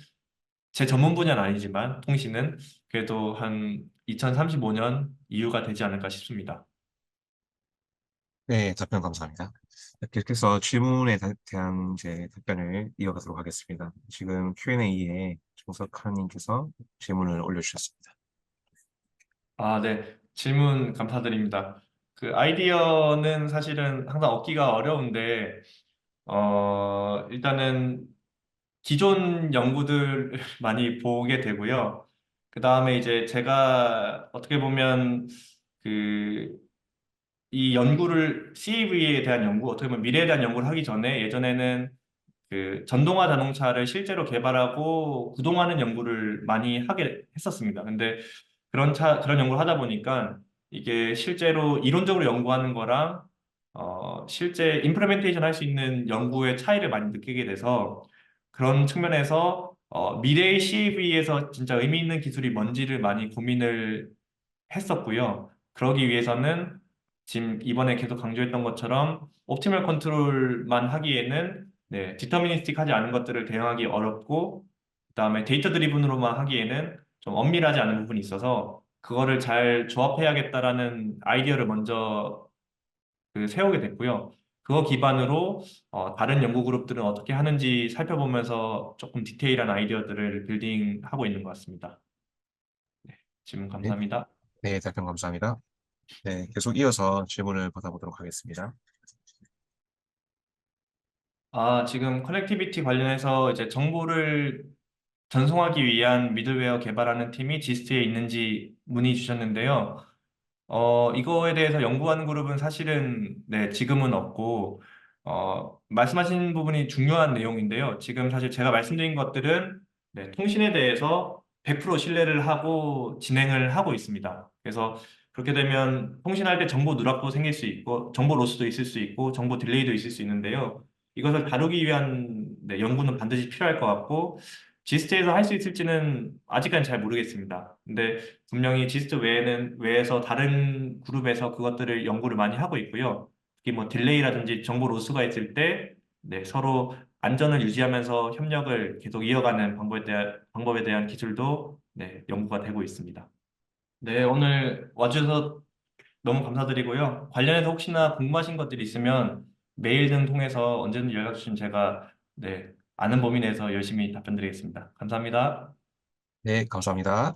제 전문 분야는 아니지만 통신은 그래도 한 2035년 이후가 되지 않을까 싶습니다. 네, 답변 감사합니다. 계속해서 질문에 대한 이제 답변을 이어가도록 하겠습니다. 지금 Q&A에 정석하님께서 질문을 올려주셨습니다. 아, 네. 질문 감사드립니다. 그 아이디어는 사실은 항상 얻기가 어려운데, 일단은 기존 연구들 많이 보게 되고요. 그 다음에 이제 제가 어떻게 보면 그 이 연구를 CAV에 대한 연구, 어떻게 보면 미래에 대한 연구를 하기 전에 예전에는 그 전동화 자동차를 실제로 개발하고 구동하는 연구를 많이 하게 했었습니다. 근데 그런 연구를 하다 보니까 이게 실제로 이론적으로 연구하는 거랑 실제 임플레멘테이션 할 수 있는 연구의 차이를 많이 느끼게 돼서 그런 측면에서 미래의 CAV에서 진짜 의미 있는 기술이 뭔지를 많이 고민을 했었고요. 그러기 위해서는 지금 이번에 계속 강조했던 것처럼 옵티멀 컨트롤만 하기에는 네, 디터미니스틱 하지 않은 것들을 대응하기 어렵고 그다음에 데이터 드리븐으로만 하기에는 좀 엄밀하지 않은 부분이 있어서 그거를 잘 조합해야겠다라는 아이디어를 먼저 그 세우게 됐고요. 그거 기반으로 다른 연구 그룹들은 어떻게 하는지 살펴보면서 조금 디테일한 아이디어들을 빌딩하고 있는 것 같습니다. 질문 네, 감사합니다. 네, 답변 감사합니다. 네, 계속 이어서 질문을 받아보도록 하겠습니다. 지금 커넥티비티 관련해서 이제 정보를 전송하기 위한 미들웨어 개발하는 팀이 지스트에 있는지 문의 주셨는데요. 이거에 대해서 연구하는 그룹은 사실은 네, 지금은 없고 말씀하신 부분이 중요한 내용인데요. 지금 사실 제가 말씀드린 것들은 네, 통신에 대해서 100% 신뢰를 하고 진행을 하고 있습니다. 그래서 그렇게 되면 통신할 때 정보 누락도 생길 수 있고 정보 로스도 있을 수 있고 정보 딜레이도 있을 수 있는데요. 이것을 다루기 위한 네, 연구는 반드시 필요할 것 같고 지스트에서 할 수 있을지는 아직까지는 잘 모르겠습니다. 근데 분명히 지스트 외에서 다른 그룹에서 그것들을 연구를 많이 하고 있고요. 특히 뭐 딜레이라든지 정보 로스가 있을 때 네, 서로 안전을 유지하면서 협력을 계속 이어가는 방법에 대한 기술도 네, 연구가 되고 있습니다. 네, 오늘 와주셔서 너무 감사드리고요. 관련해서 혹시나 궁금하신 것들이 있으면 메일 등 통해서 언제든지 연락 주시면 제가 네, 아는 범위 내에서 열심히 답변드리겠습니다. 감사합니다. 네, 감사합니다.